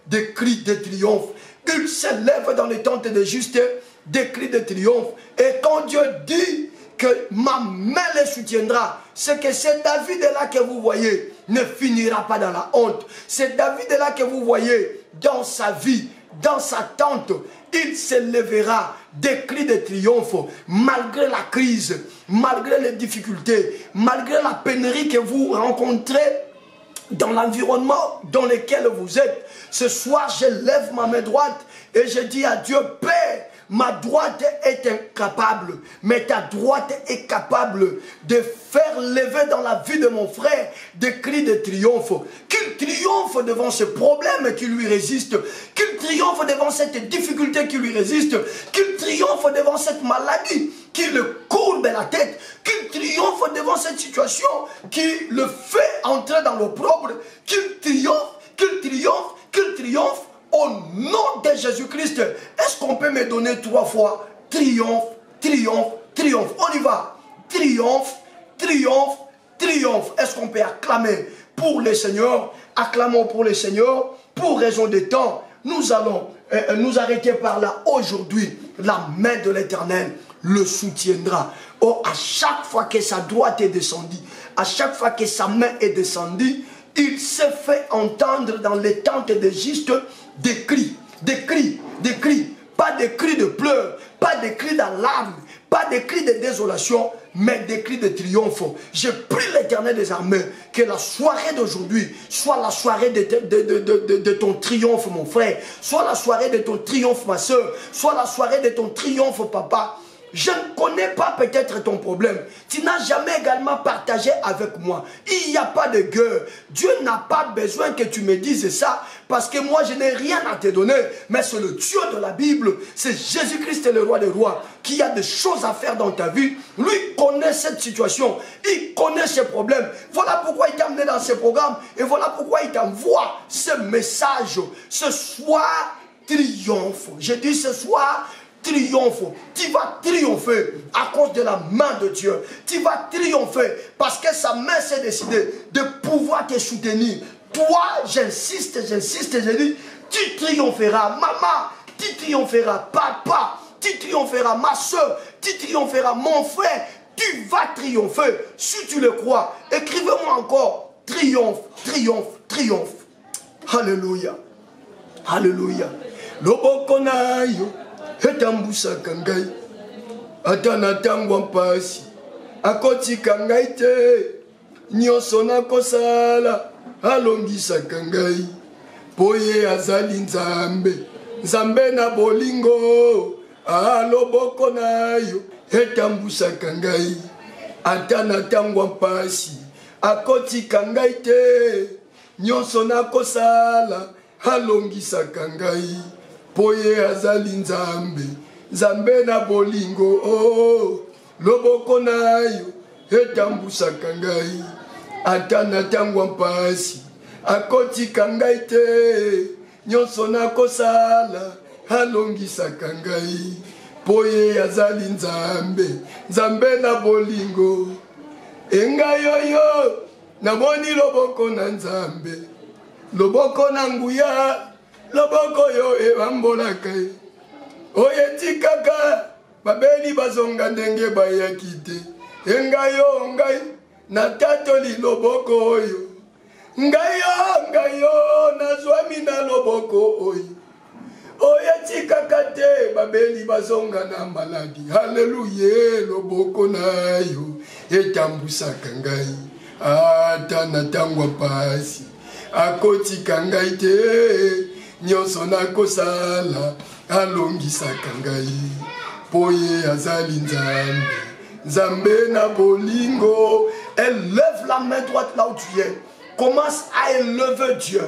des cris de triomphe. Il s'élève dans les tentes de juste des cris de triomphe. Et quand Dieu dit que ma main les soutiendra, c'est que ce David-là que vous voyez ne finira pas dans la honte. C'est David-là que vous voyez dans sa vie, dans sa tente, il s'élèvera des cris de triomphe malgré la crise, malgré les difficultés, malgré la pénurie que vous rencontrez dans l'environnement dans lequel vous êtes. Ce soir, je lève ma main droite et je dis à Dieu, Père, ma droite est incapable, mais ta droite est capable de faire lever dans la vie de mon frère des cris de triomphe. Qu'il triomphe devant ce problème qui lui résiste, qu'il triomphe devant cette difficulté qui lui résiste, qu'il triomphe devant cette maladie qui le courbe la tête, qu'il triomphe devant cette situation qui le fait entrer dans l'opprobre, qu'il triomphe, qu'il triomphe, qu'il triomphe. Au nom de Jésus-Christ, est-ce qu'on peut me donner 3 fois triomphe, triomphe, triomphe? On y va. Triomphe, triomphe, triomphe. Est-ce qu'on peut acclamer pour le Seigneur? Acclamons pour le Seigneur. Pour raison de temps, nous allons nous arrêter par là aujourd'hui. La main de l'Éternel. le soutiendra. Oh, à chaque fois que sa droite est descendue, à chaque fois que sa main est descendue, il s'est fait entendre dans les tentes des justes des cris, des cris, des cris. Pas des cris de pleurs, pas des cris d'alarme, pas des cris de désolation, mais des cris de triomphe. Je prie l'Éternel des armées que la soirée d'aujourd'hui soit la soirée de ton triomphe, mon frère. Soit la soirée de ton triomphe, ma soeur. Soit la soirée de ton triomphe, papa. Je ne connais pas peut-être ton problème. Tu n'as jamais également partagé avec moi. Il n'y a pas de guerre. Dieu n'a pas besoin que tu me dises ça. Parce que moi, je n'ai rien à te donner. Mais c'est le Dieu de la Bible. C'est Jésus-Christ, le roi des rois, qui a des choses à faire dans ta vie. Lui connaît cette situation. Il connaît ses problèmes. Voilà pourquoi il t'a amené dans ce programme. Et voilà pourquoi il t'envoie ce message. Ce soir, triomphe. Je dis ce soir, triomphe. Tu vas triompher à cause de la main de Dieu. Tu vas triompher parce que sa main s'est décidée de pouvoir te soutenir. Toi, j'insiste, je dis, tu triompheras. Maman, tu triompheras. Papa, tu triompheras. Ma soeur, tu triompheras. Mon frère, tu vas triompher. Si tu le crois, écrivez-moi encore. Triomphe, triomphe, triomphe. Alléluia. Alléluia. Lobokonayo. Etambusa kangai atana tangwa mpasi akoti kangai te nyonso nakosala alongisa kangai poye azali nzambe nzambe na bolingo aloboko nayo etambusa kangai atana tangwa mpasi akoti kangai te nyonso nakosala alongisa kangai poye azali nzambe nzambe na bolingo oh loboko nayo etambusaka ngai ata na ntango mpasi akotika ngai te nyonso nakosala alongisaka ngai poye azali nzambe nzambe na bolingo engai oyo namoni loboko na nzambe loboko na nguya loboko yo ebambolaka oyo etikaka babeli bazonga ndenge bayaki te engai yo ngai natatoli loboko oyo ngai yo nazwami na loboko oyo oyo etikaka te babeli bazonga na maladi haleluya loboko nayo etambusaka ngai ata na ntango pasi akotika ngai te nyonso nakosala alongisaka ngai poye azali nzambe nzambe na bolingo. Élève la main droite là où tu es. Commence à élever Dieu.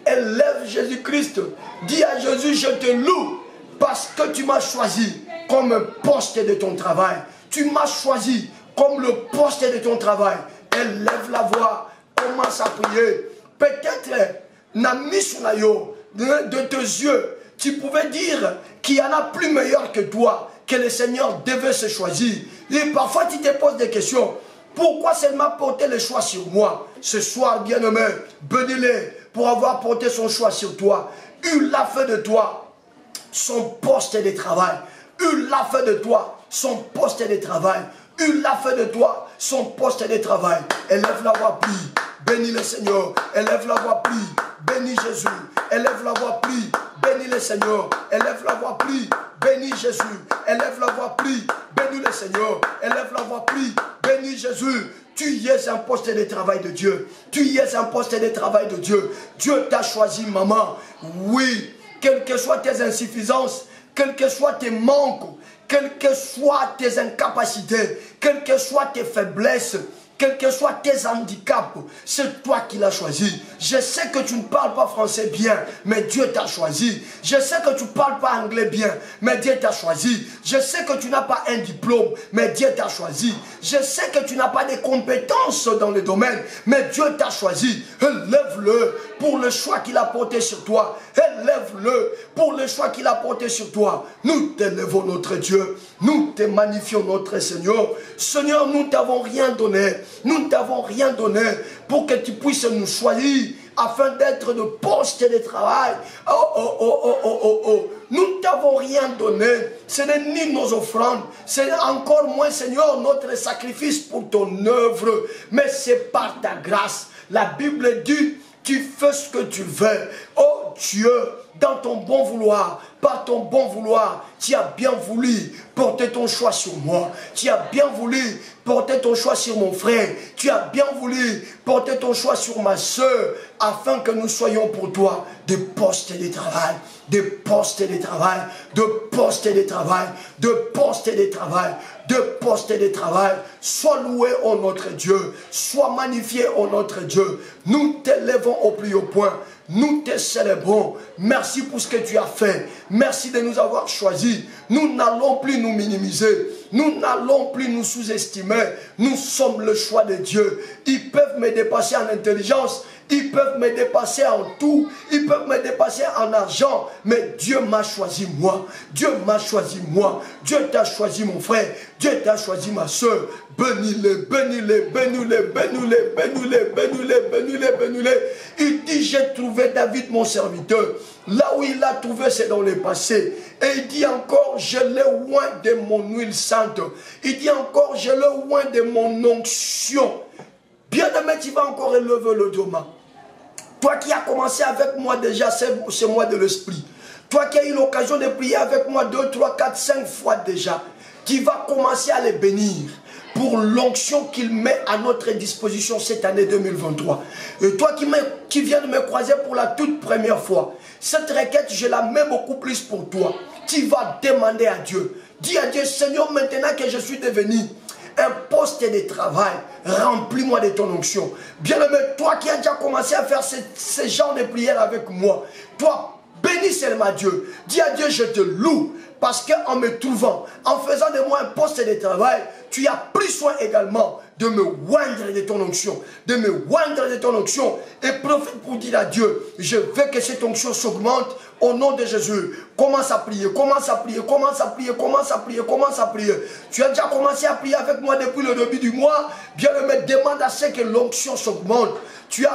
Élève Jésus-Christ. Dis à Jésus, je te loue parce que tu m'as choisi comme poste de ton travail. Tu m'as choisi comme le poste de ton travail. Élève la voix. Commence à prier. Peut-être, Namisulayo, de tes yeux, tu pouvais dire qu'il y en a plus meilleur que toi, que le Seigneur devait se choisir. Et parfois tu te poses des questions. Pourquoi seulement porter le choix sur moi? Ce soir, bien-aimé, bénis-le pour avoir porté son choix sur toi. Il a fait de toi son poste de travail. Il a fait de toi son poste de travail. Il a fait de toi son poste de travail. Élève la voix, prie. Bénis le Seigneur. Élève la voix, prie. Bénis Jésus. Élève la voix, prie. Bénis le Seigneur. Élève la voix, prie. Bénis Jésus. Élève la voix, prie. Bénis le Seigneur. Élève la voix, prie. Bénis Jésus. Tu y es un poste de travail de Dieu. Tu y es un poste de travail de Dieu. Dieu t'a choisi, maman. Oui, quelles que soient tes insuffisances, quels que soient tes manques, quelles que soient tes incapacités, quelles que soient tes faiblesses, quels que soient tes handicaps, c'est toi qui l'as choisi. Je sais que tu ne parles pas français bien, mais Dieu t'a choisi. Je sais que tu ne parles pas anglais bien, mais Dieu t'a choisi. Je sais que tu n'as pas un diplôme, mais Dieu t'a choisi. Je sais que tu n'as pas de compétences dans le domaine, mais Dieu t'a choisi. Lève-le, pour le choix qu'il a porté sur toi. Élève-le pour le choix qu'il a porté sur toi. Nous t'élevons notre Dieu. Nous te magnifions notre Seigneur. Seigneur, nous ne t'avons rien donné. Nous ne t'avons rien donné pour que tu puisses nous choisir afin d'être de poste de travail. Nous ne t'avons rien donné. Ce n'est ni nos offrandes. C'est encore moins, Seigneur, notre sacrifice pour ton œuvre. Mais c'est par ta grâce. La Bible dit, tu fais ce que tu veux. Oh Dieu, dans ton bon vouloir, par ton bon vouloir, tu as bien voulu porter ton choix sur moi. Tu as bien voulu porter ton choix sur mon frère. Tu as bien voulu porter ton choix sur ma soeur, afin que nous soyons pour toi des postes de travail, des postes de travail, de postes de travail, de postes de travail, de postes de travail. Sois loué, ô notre Dieu, sois magnifié, ô notre Dieu. Nous t'élèvons au plus haut point. Nous te célébrons. Merci pour ce que tu as fait. Merci de nous avoir choisis. Nous n'allons plus nous minimiser. Nous n'allons plus nous sous-estimer. Nous sommes le choix de Dieu. Ils peuvent me dépasser en intelligence. Ils peuvent me dépasser en tout. Ils peuvent me dépasser en argent. Mais Dieu m'a choisi moi. Dieu m'a choisi moi. Dieu t'a choisi mon frère. Dieu t'a choisi ma soeur. Bénis-les, bénis-les, bénis-les, bénis-les, bénis-les, bénis-les, bénis-les, bénis-les. Il dit, j'ai trouvé David mon serviteur. Là où il l'a trouvé, c'est dans le passé. Et il dit encore, je l'ai oint de mon huile sainte. Il dit encore, je l'ai oint de mon onction. Bien-aimé, tu vas encore élever le demain. Toi qui as commencé avec moi déjà ce mois de l'esprit. Toi qui as eu l'occasion de prier avec moi 2, 3, 4, 5 fois déjà. Tu vas commencer à les bénir pour l'onction qu'il met à notre disposition cette année 2023. Et toi qui viens de me croiser pour la toute première fois, cette requête, je la mets beaucoup plus pour toi. Tu vas demander à Dieu. Dis à Dieu, Seigneur, maintenant que je suis devenu un poste de travail, remplis-moi de ton onction. Bien-aimé, toi qui as déjà commencé à faire ce genre de prière avec moi, toi, bénis seulement Dieu. Dis à Dieu, je te loue. Parce qu'en me trouvant, en faisant de moi un poste de travail, tu as pris soin également de me oindre de ton onction. De me oindre de ton onction. Et profite pour dire à Dieu, je veux que cette onction s'augmente au nom de Jésus. Commence à prier, commence à prier, commence à prier, commence à prier, commence à prier. Tu as déjà commencé à prier avec moi depuis le début du mois. Bien-aimé, demande à ce que l'onction s'augmente. Tu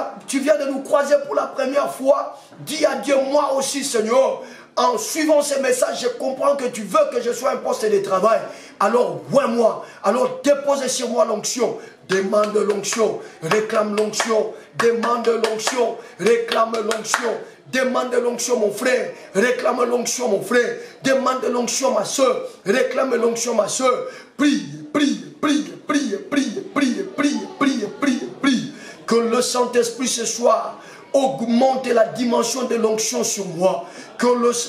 viens de nous croiser pour la première fois. Dis à Dieu, moi aussi, Seigneur. En suivant ces messages, je comprends que tu veux que je sois un poste de travail. Alors, moi. Alors, dépose sur moi l'onction. Demande l'onction. Réclame l'onction. Demande l'onction. Réclame l'onction. Demande l'onction, mon frère. Réclame l'onction, mon frère. Demande l'onction, ma soeur. Réclame l'onction, ma soeur. Prie, prie, prie, prie, prie, prie, prie, prie, prie, prie. Que le Saint-Esprit ce soir augmente la dimension de l'onction sur moi.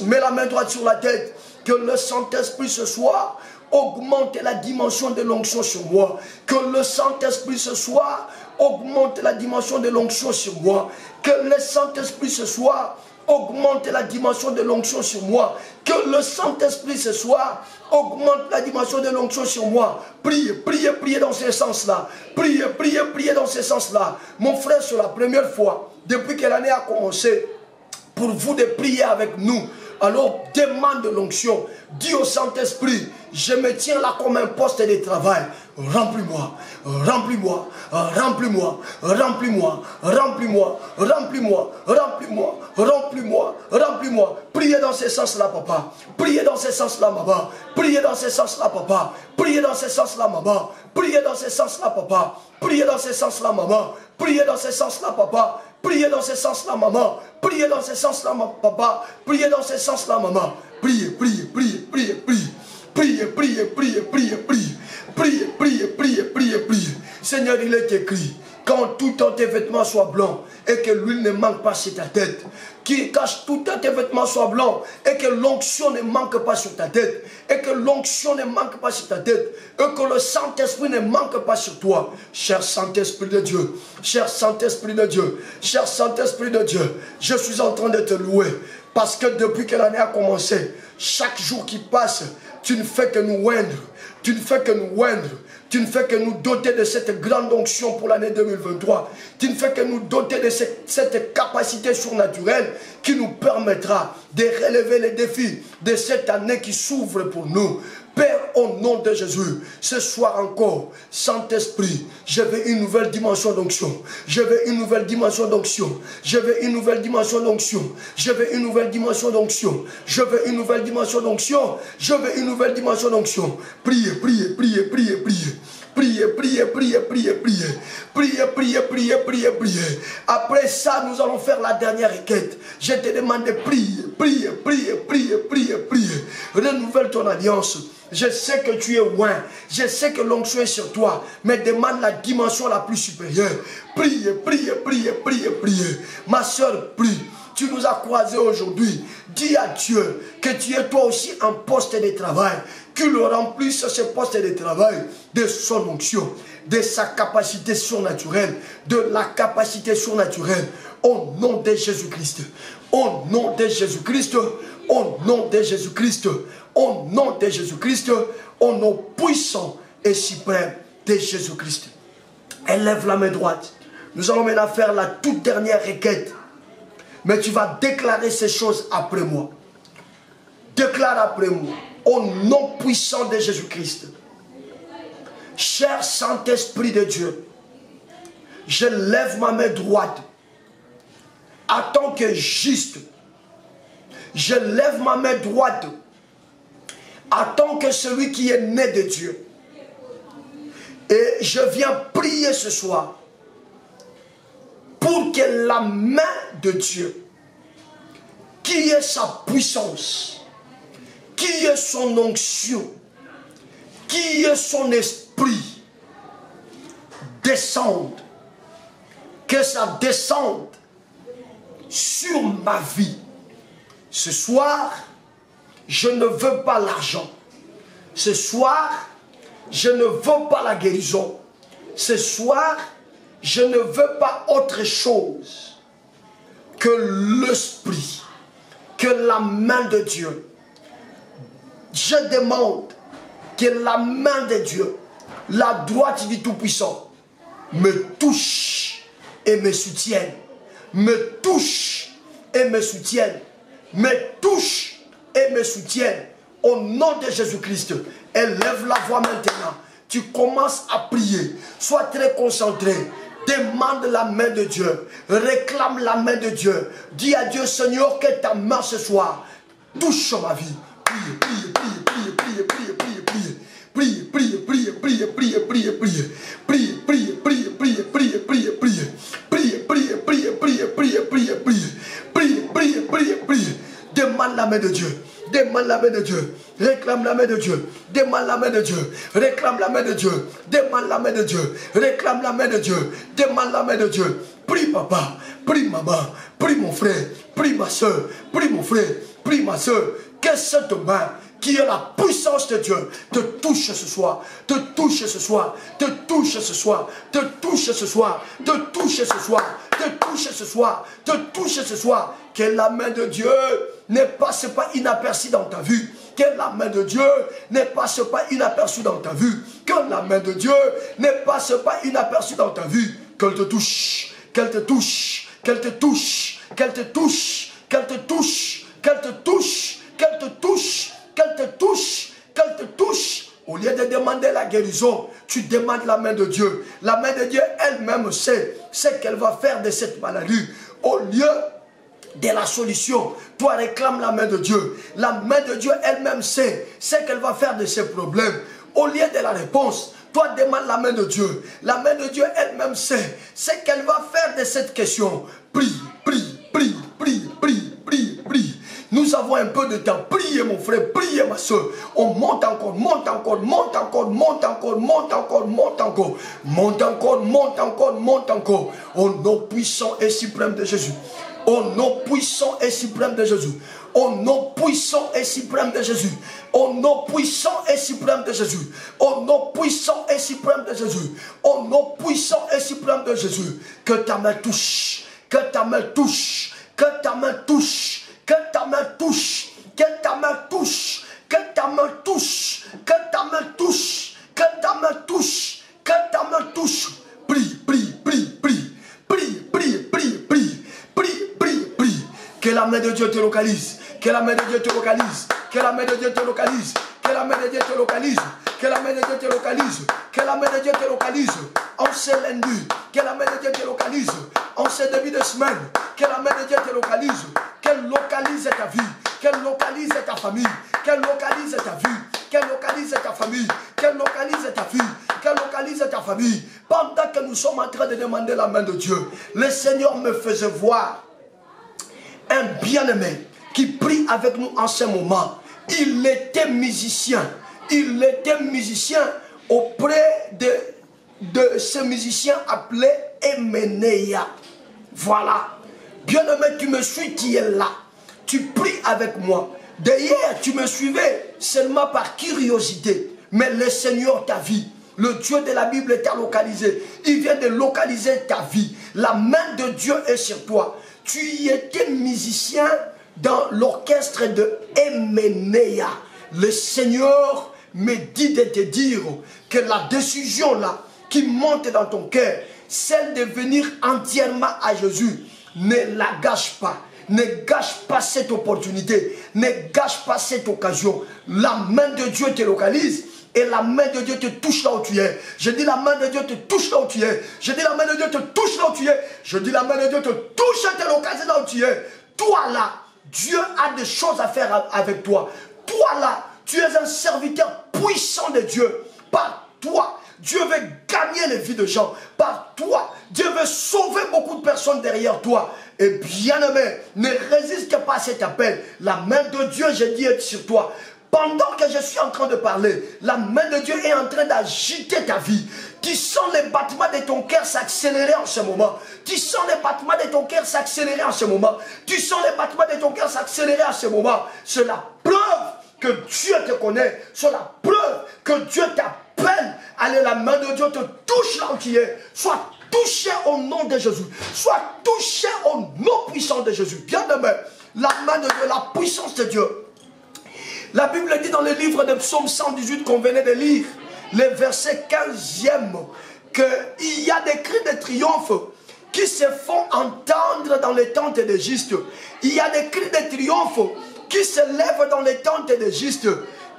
Mets la main droite sur la tête. Que le Saint-Esprit ce soir augmente la dimension de l'onction sur moi. Que le Saint-Esprit ce soir augmente la dimension de l'onction sur moi. Que le Saint-Esprit ce soir augmente la dimension de l'onction sur moi. Que le Saint-Esprit ce soir augmente la dimension de l'onction sur moi. Priez, priez, priez dans ce sens-là. Priez, priez, priez dans ce sens-là. Mon frère, c'est la première fois, depuis que l'année a commencé, pour vous de prier avec nous. Alors demande l'onction. Dis au Saint-Esprit, je me tiens là comme un poste de travail. Remplis-moi, remplis-moi, remplis-moi, remplis-moi, remplis-moi, remplis-moi, remplis-moi, remplis-moi, remplis-moi. Priez dans ce sens-là, papa. Priez dans ce sens-là, maman. Priez dans ce sens-là, papa. Priez dans ce sens-là, maman. Priez dans ce sens-là, papa. Priez dans ce sens-là, maman. Priez dans ce sens-là, papa. Priez dans ce sens-là, maman. Priez dans ce sens-là, papa. Priez dans ce sens-là, maman. Priez, priez, priez, priez, priez. Priez, priez, priez, priez, priez. Priez, priez, priez, priez, priez. Seigneur, il est écrit, quand tout tes vêtements soient blancs et que l'huile ne manque pas sur ta tête, qui cache tout tes vêtements soient blancs et que l'onction ne manque pas sur ta tête, et que l'onction ne manque pas sur ta tête, et que le Saint-Esprit ne manque pas sur toi. Cher Saint-Esprit de Dieu, cher Saint-Esprit de Dieu, cher Saint-Esprit de Dieu, je suis en train de te louer. Parce que depuis que l'année a commencé, chaque jour qui passe, tu ne fais que nous oindre. Tu ne fais que nous oindre. Tu ne fais que nous doter de cette grande onction pour l'année 2023. Tu ne fais que nous doter de cette capacité surnaturelle qui nous permettra de relever les défis de cette année qui s'ouvre pour nous. Père, au nom de Jésus, ce soir encore, Saint-Esprit, je veux une nouvelle dimension d'onction. Je veux une nouvelle dimension d'onction. Je veux une nouvelle dimension d'onction. Je veux une nouvelle dimension d'onction. Je veux une nouvelle dimension d'onction. Je veux une nouvelle dimension d'onction. Priez, priez, priez, priez, priez. Priez, priez, priez, priez, priez. Priez, priez, priez, priez, priez. Après ça, nous allons faire la dernière requête. Je te demande de prier, prier, prier, prier, prier, prier. Renouvelle ton alliance. Je sais que tu es loin. Je sais que l'onction est sur toi. Mais demande la dimension la plus supérieure. Priez, priez, priez, priez, priez. Ma soeur, prie. Tu nous as croisés aujourd'hui. Dis à Dieu que tu es toi aussi un poste de travail. Qu'il le remplisse ce poste de travail de son onction, de sa capacité surnaturelle, de la capacité surnaturelle. Au nom de Jésus-Christ. Au nom de Jésus-Christ. Au nom de Jésus-Christ. Au nom de Jésus-Christ. Au nom puissant et suprême de Jésus-Christ. Élève la main droite. Nous allons maintenant faire la toute dernière requête. Mais tu vas déclarer ces choses après moi. Déclare après moi. Au nom puissant de Jésus-Christ. Cher Saint-Esprit de Dieu, je lève ma main droite en tant que juste. Je lève ma main droite en tant que celui qui est né de Dieu. Et je viens prier ce soir pour que la main de Dieu, qui est sa puissance, qui est son onction, qui est son esprit, descende. Que ça descende sur ma vie. Ce soir, je ne veux pas l'argent. Ce soir, je ne veux pas la guérison. Ce soir, je ne veux pas autre chose que l'esprit, que la main de Dieu. Je demande que la main de Dieu, la droite du Tout-Puissant, me touche et me soutienne. Me touche et me soutienne. Me touche et me soutienne. Au nom de Jésus-Christ, élève la voix maintenant. Tu commences à prier. Sois très concentré. Demande la main de Dieu. Réclame la main de Dieu. Dis à Dieu, Seigneur, que ta main ce soir touche ma vie. Priez, priez, priez, priez, priez, priez, priez. Priez, priez, priez, priez, priez, priez, priez. Priez, priez, priez, priez, priez, priez, priez. Priez, priez, priez, priez, priez, priez, priez. Priez, priez, priez, priez. Demande la main de Dieu. Demande la main de Dieu. Réclame la main de Dieu. Demande la main de Dieu. Réclame la main de Dieu. Demande la main de Dieu. Réclame la main de Dieu. Demande la main de Dieu. Prie papa. Prie maman. Prie mon frère. Prie ma soeur. Prie mon frère. Prie ma soeur. Que cette main qui est la puissance de Dieu te touche ce soir, te touche ce soir, te touche ce soir, te touche ce soir, te touche ce soir, te touche ce soir, te touche ce soir. Que la main de Dieu ne passe pas inaperçue dans ta vue. Que la main de Dieu ne passe pas inaperçue dans ta vue. Que la main de Dieu ne passe pas inaperçue dans ta vue. Qu'elle te touche, qu'elle te touche, qu'elle te touche, qu'elle te touche, qu'elle te touche, qu'elle te touche, qu'elle te touche, qu'elle te touche, qu'elle te touche. Au lieu de demander la guérison, tu demandes la main de Dieu. La main de Dieu elle-même sait ce qu'elle va faire de cette maladie. Au lieu de la solution, toi réclame la main de Dieu. La main de Dieu elle-même sait ce qu'elle va faire de ces problèmes. Au lieu de la réponse, toi demande la main de Dieu. La main de Dieu elle-même sait ce qu'elle va faire de cette question. Prie, prie, prie, prie, prie, prie, prie. Nous avons un peu de temps. Priez mon frère, priez ma soeur. On monte encore, monte encore, monte encore, monte encore, monte encore, monte encore. Monte encore, monte encore, monte encore. Au nom puissant et suprême de Jésus. Au nom puissant et suprême de Jésus. Au nom puissant et suprême de Jésus. Au nom puissant et suprême de Jésus. Au nom puissant et suprême de Jésus. Au nom puissant et suprême de Jésus. Que ta main touche. Que ta main touche. Que ta main touche. que ta main touche, que ta main touche, que ta main touche, que ta main touche, que ta main touche, que ta main touche. Prie, prie, prie, prie, prie, prie, prie, prie, prie, prie, prie. Que la main de Dieu te localise, que la main de Dieu te localise, que la main de Dieu te localise, que la main de Dieu te localise, que la main de Dieu te localise, que la main de Dieu te localise. En ce lundi, que la main de Dieu te localise. En ce début de semaine, que la main de Dieu te localise, qu'elle localise ta vie, qu'elle localise ta famille, qu'elle localise ta vie, qu'elle localise ta famille, qu'elle localise ta fille, qu'elle localise ta famille. Pendant que nous sommes en train de demander la main de Dieu, le Seigneur me faisait voir un bien-aimé qui prie avec nous en ce moment. Il était musicien. Il était musicien auprès de ce musicien appelé Emeneia. Voilà. Bien-aimé, tu me suis, tu es là. Tu pries avec moi. D'ailleurs, tu me suivais seulement par curiosité. Mais le Seigneur t'a vu. Le Dieu de la Bible t'a localisé. Il vient de localiser ta vie. La main de Dieu est sur toi. Tu y étais musicien dans l'orchestre de Emeneia. Le Seigneur me dit de te dire que la décision là qui monte dans ton cœur, celle de venir entièrement à Jésus, ne la gâche pas. Ne gâche pas cette opportunité. Ne gâche pas cette occasion. La main de Dieu te localise. Et la main de Dieu te touche là où tu es. Je dis la main de Dieu te touche là où tu es. Je dis la main de Dieu te touche là où tu es. Je dis la main de Dieu te touche et te localise là où tu es. Toi là, Dieu a des choses à faire avec toi. Toi là, tu es un serviteur puissant de Dieu. Par toi, Dieu veut gagner les vies de gens. Par toi, Dieu veut sauver beaucoup de personnes derrière toi. Et bien aimé, ne résiste pas à cet appel. La main de Dieu, je dis, est sur toi. Pendant que je suis en train de parler, la main de Dieu est en train d'agiter ta vie. Tu sens les battements de ton cœur s'accélérer en ce moment. Tu sens les battements de ton cœur s'accélérer en ce moment. Tu sens les battements de ton cœur s'accélérer en ce moment. C'est la preuve que Dieu te connaît. C'est la preuve que Dieu t'appelle. Allez, la main de Dieu te touche là où tu es. Sois touché au nom de Jésus. Sois touché au nom puissant de Jésus. Bien aimé, la main de Dieu, la puissance de Dieu. La Bible dit dans le livre de Psaume 118 qu'on venait de lire, le verset 15e, qu'il y a des cris de triomphe qui se font entendre dans les tentes d'Égypte. Il y a des cris de triomphe qui se lèvent dans les tentes d'Égypte.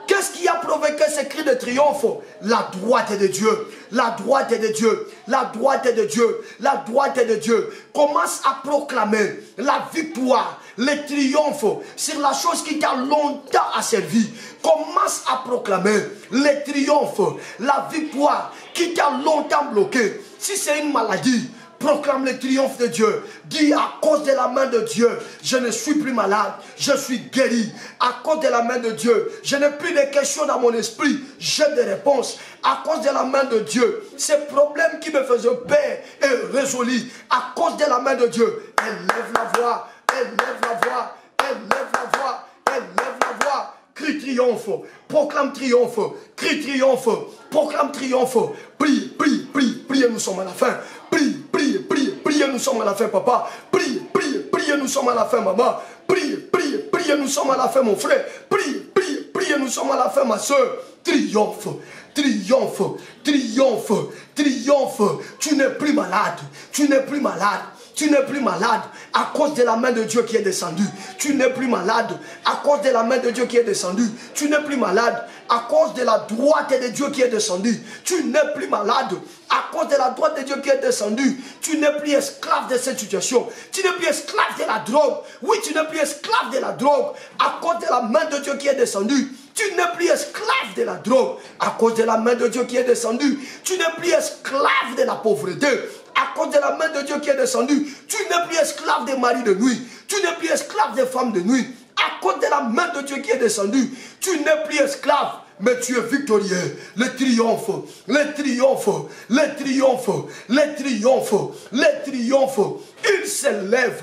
Qu'est-ce qui a provoqué ces cris de triomphe? La droite de Dieu, la droite de Dieu, la droite de Dieu, la droite de Dieu. Commence à proclamer la victoire, le triomphe sur la chose qui t'a longtemps asservi. Commence à proclamer le triomphe, la victoire qui t'a longtemps bloqué. Si c'est une maladie, proclame le triomphe de Dieu. Dis à cause de la main de Dieu, je ne suis plus malade, je suis guéri. À cause de la main de Dieu, je n'ai plus de questions dans mon esprit, j'ai des réponses. À cause de la main de Dieu, ces problèmes qui me faisaient peur est résolu. À cause de la main de Dieu, elle lève la voix, elle lève la voix, elle lève la voix, elle lève la voix. Crie triomphe, proclame triomphe, crie triomphe, proclame triomphe. Prie, prie, prie, prie, nous sommes à la fin. Prie, prie, prie, prie, nous sommes à la fin, papa. Prie, prie, prie, nous sommes à la fin, maman. Prie, prie, prie, nous sommes à la fin, mon frère. Prie, prie, prie, nous sommes à la fin, ma soeur. Triomphe, triomphe, triomphe, triomphe. Tu n'es plus malade, tu n'es plus malade. Tu n'es plus malade à cause de la main de Dieu qui est descendue. Tu n'es plus malade à cause de la main de Dieu qui est descendue. Tu n'es plus malade à cause de la droite de Dieu qui est descendue. Tu n'es plus malade à cause de la droite de Dieu qui est descendue. Tu n'es plus esclave de cette situation. Tu n'es plus esclave de la drogue. Oui, tu n'es plus esclave de la drogue à cause de la main de Dieu qui est descendue. Tu n'es plus esclave de la drogue à cause de la main de Dieu qui est descendue. Tu n'es plus esclave de la pauvreté à cause de la main de Dieu qui est descendue. Tu n'es plus esclave des maris de nuit. Tu n'es plus esclave des femmes de nuit. À cause de la main de Dieu qui est descendue. Tu n'es plus esclave, mais tu es victorieux. Le triomphe, le triomphe, le triomphe, le triomphe, le triomphe. Il s'élève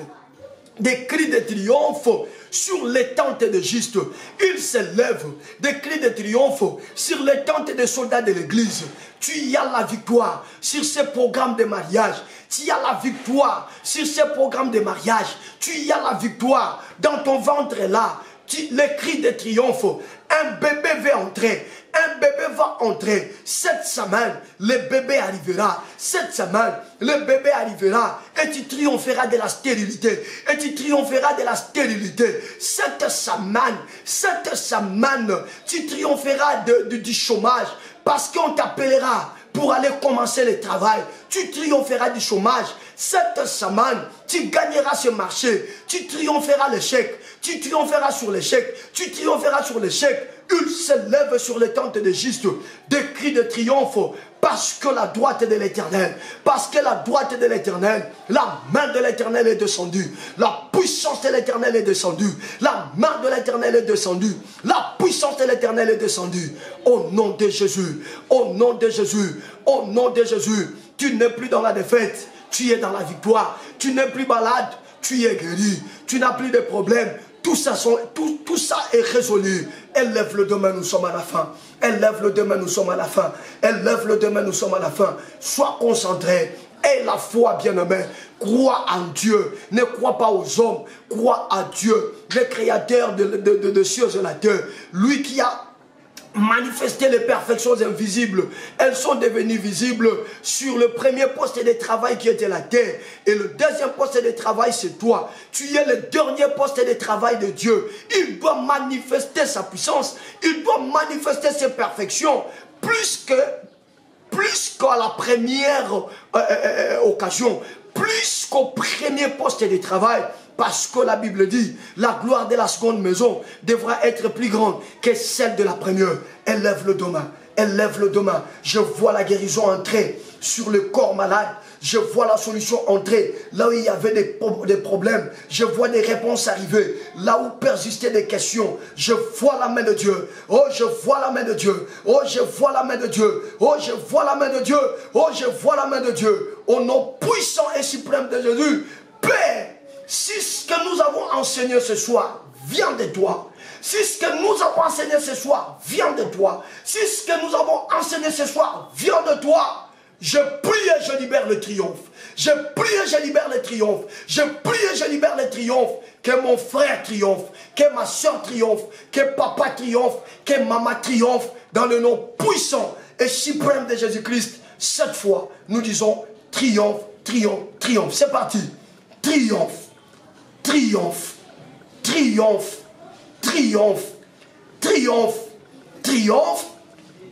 des cris de triomphe sur les tentes de juste. Il s'élève des cris de triomphe sur les tentes des soldats de l'église. Tu y as la victoire sur ces programmes de mariage. Tu y as la victoire sur ces programmes de mariage. Tu y as la victoire dans ton ventre là. Les cris de triomphe. Un bébé va entrer. Un bébé va entrer. Cette semaine, le bébé arrivera. Cette semaine, le bébé arrivera. Et tu triompheras de la stérilité. Et tu triompheras de la stérilité. Cette semaine, tu triompheras du chômage. Parce qu'on t'appellera pour aller commencer le travail. Tu triompheras du chômage. Cette semaine, tu gagneras ce marché. Tu triompheras l'échec. Tu triompheras sur l'échec. Tu triompheras sur l'échec. Il s'élève sur les tentes de juste. Des cris de triomphe. Parce que la droite de l'Éternel. Parce que la droite de l'Éternel. La main de l'Éternel est descendue. La puissance de l'Éternel est descendue. La main de l'Éternel est descendue. La puissance de l'Éternel est descendue. Au nom de Jésus. Au nom de Jésus. Au nom de Jésus. Tu n'es plus dans la défaite. Tu es dans la victoire. Tu n'es plus malade. Tu es guéri. Tu n'as plus de problèmes. Tout ça est résolu. Élève le demain, nous sommes à la fin. Élève le demain, nous sommes à la fin. Élève le demain, nous sommes à la fin. Sois concentré. Aie la foi, bien-aimé. Crois en Dieu. Ne crois pas aux hommes. Crois à Dieu, le créateur de cieux et la terre. Lui qui a manifester les perfections invisibles. Elles sont devenues visibles sur le premier poste de travail qui était la terre. Et le deuxième poste de travail, c'est toi. Tu es le dernier poste de travail de Dieu. Il doit manifester sa puissance. Il doit manifester ses perfections. Plus qu'à la première occasion. Plus qu'au premier poste de travail. Parce que la Bible dit, la gloire de la seconde maison devra être plus grande que celle de la première. Élève le demain. Élève le demain. Je vois la guérison entrer sur le corps malade. Je vois la solution entrer là où il y avait des problèmes. Je vois des réponses arriver. Là où persistaient des questions. Je vois la main de Dieu. Oh, je vois la main de Dieu. Oh, je vois la main de Dieu. Oh, je vois la main de Dieu. Oh, je vois la main de Dieu. Au nom puissant et suprême de Jésus. Père, si ce que nous avons enseigné ce soir vient de toi, si ce que nous avons enseigné ce soir vient de toi, si ce que nous avons enseigné ce soir vient de toi, je prie et je libère le triomphe. Je prie et je libère le triomphe. Je prie et je libère le triomphe. Que mon frère triomphe, que ma soeur triomphe, que papa triomphe, que maman triomphe, dans le nom puissant et suprême de Jésus-Christ. Cette fois, nous disons triomphe, triomphe, triomphe. C'est parti. Triomphe. Triomphe, triomphe, triomphe, triomphe, triomphe,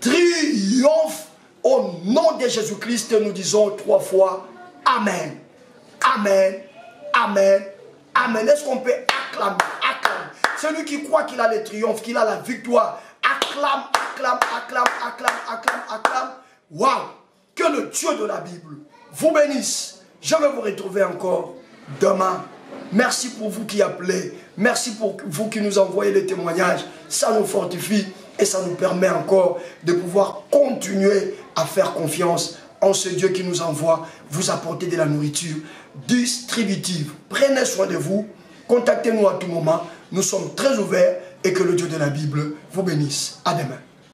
triomphe. Au nom de Jésus-Christ, nous disons 3 fois Amen, Amen, Amen, Amen. Est-ce qu'on peut acclamer, acclamer? Celui qui croit qu'il a le triomphe, qu'il a la victoire, acclame, acclame, acclame, acclame, acclame, acclame. Waouh! Que le Dieu de la Bible vous bénisse. Je vais vous retrouver encore demain. Merci pour vous qui appelez. Merci pour vous qui nous envoyez des témoignages. Ça nous fortifie et ça nous permet encore de pouvoir continuer à faire confiance en ce Dieu qui nous envoie vous apporter de la nourriture distributive. Prenez soin de vous. Contactez-nous à tout moment. Nous sommes très ouverts et que le Dieu de la Bible vous bénisse. À demain.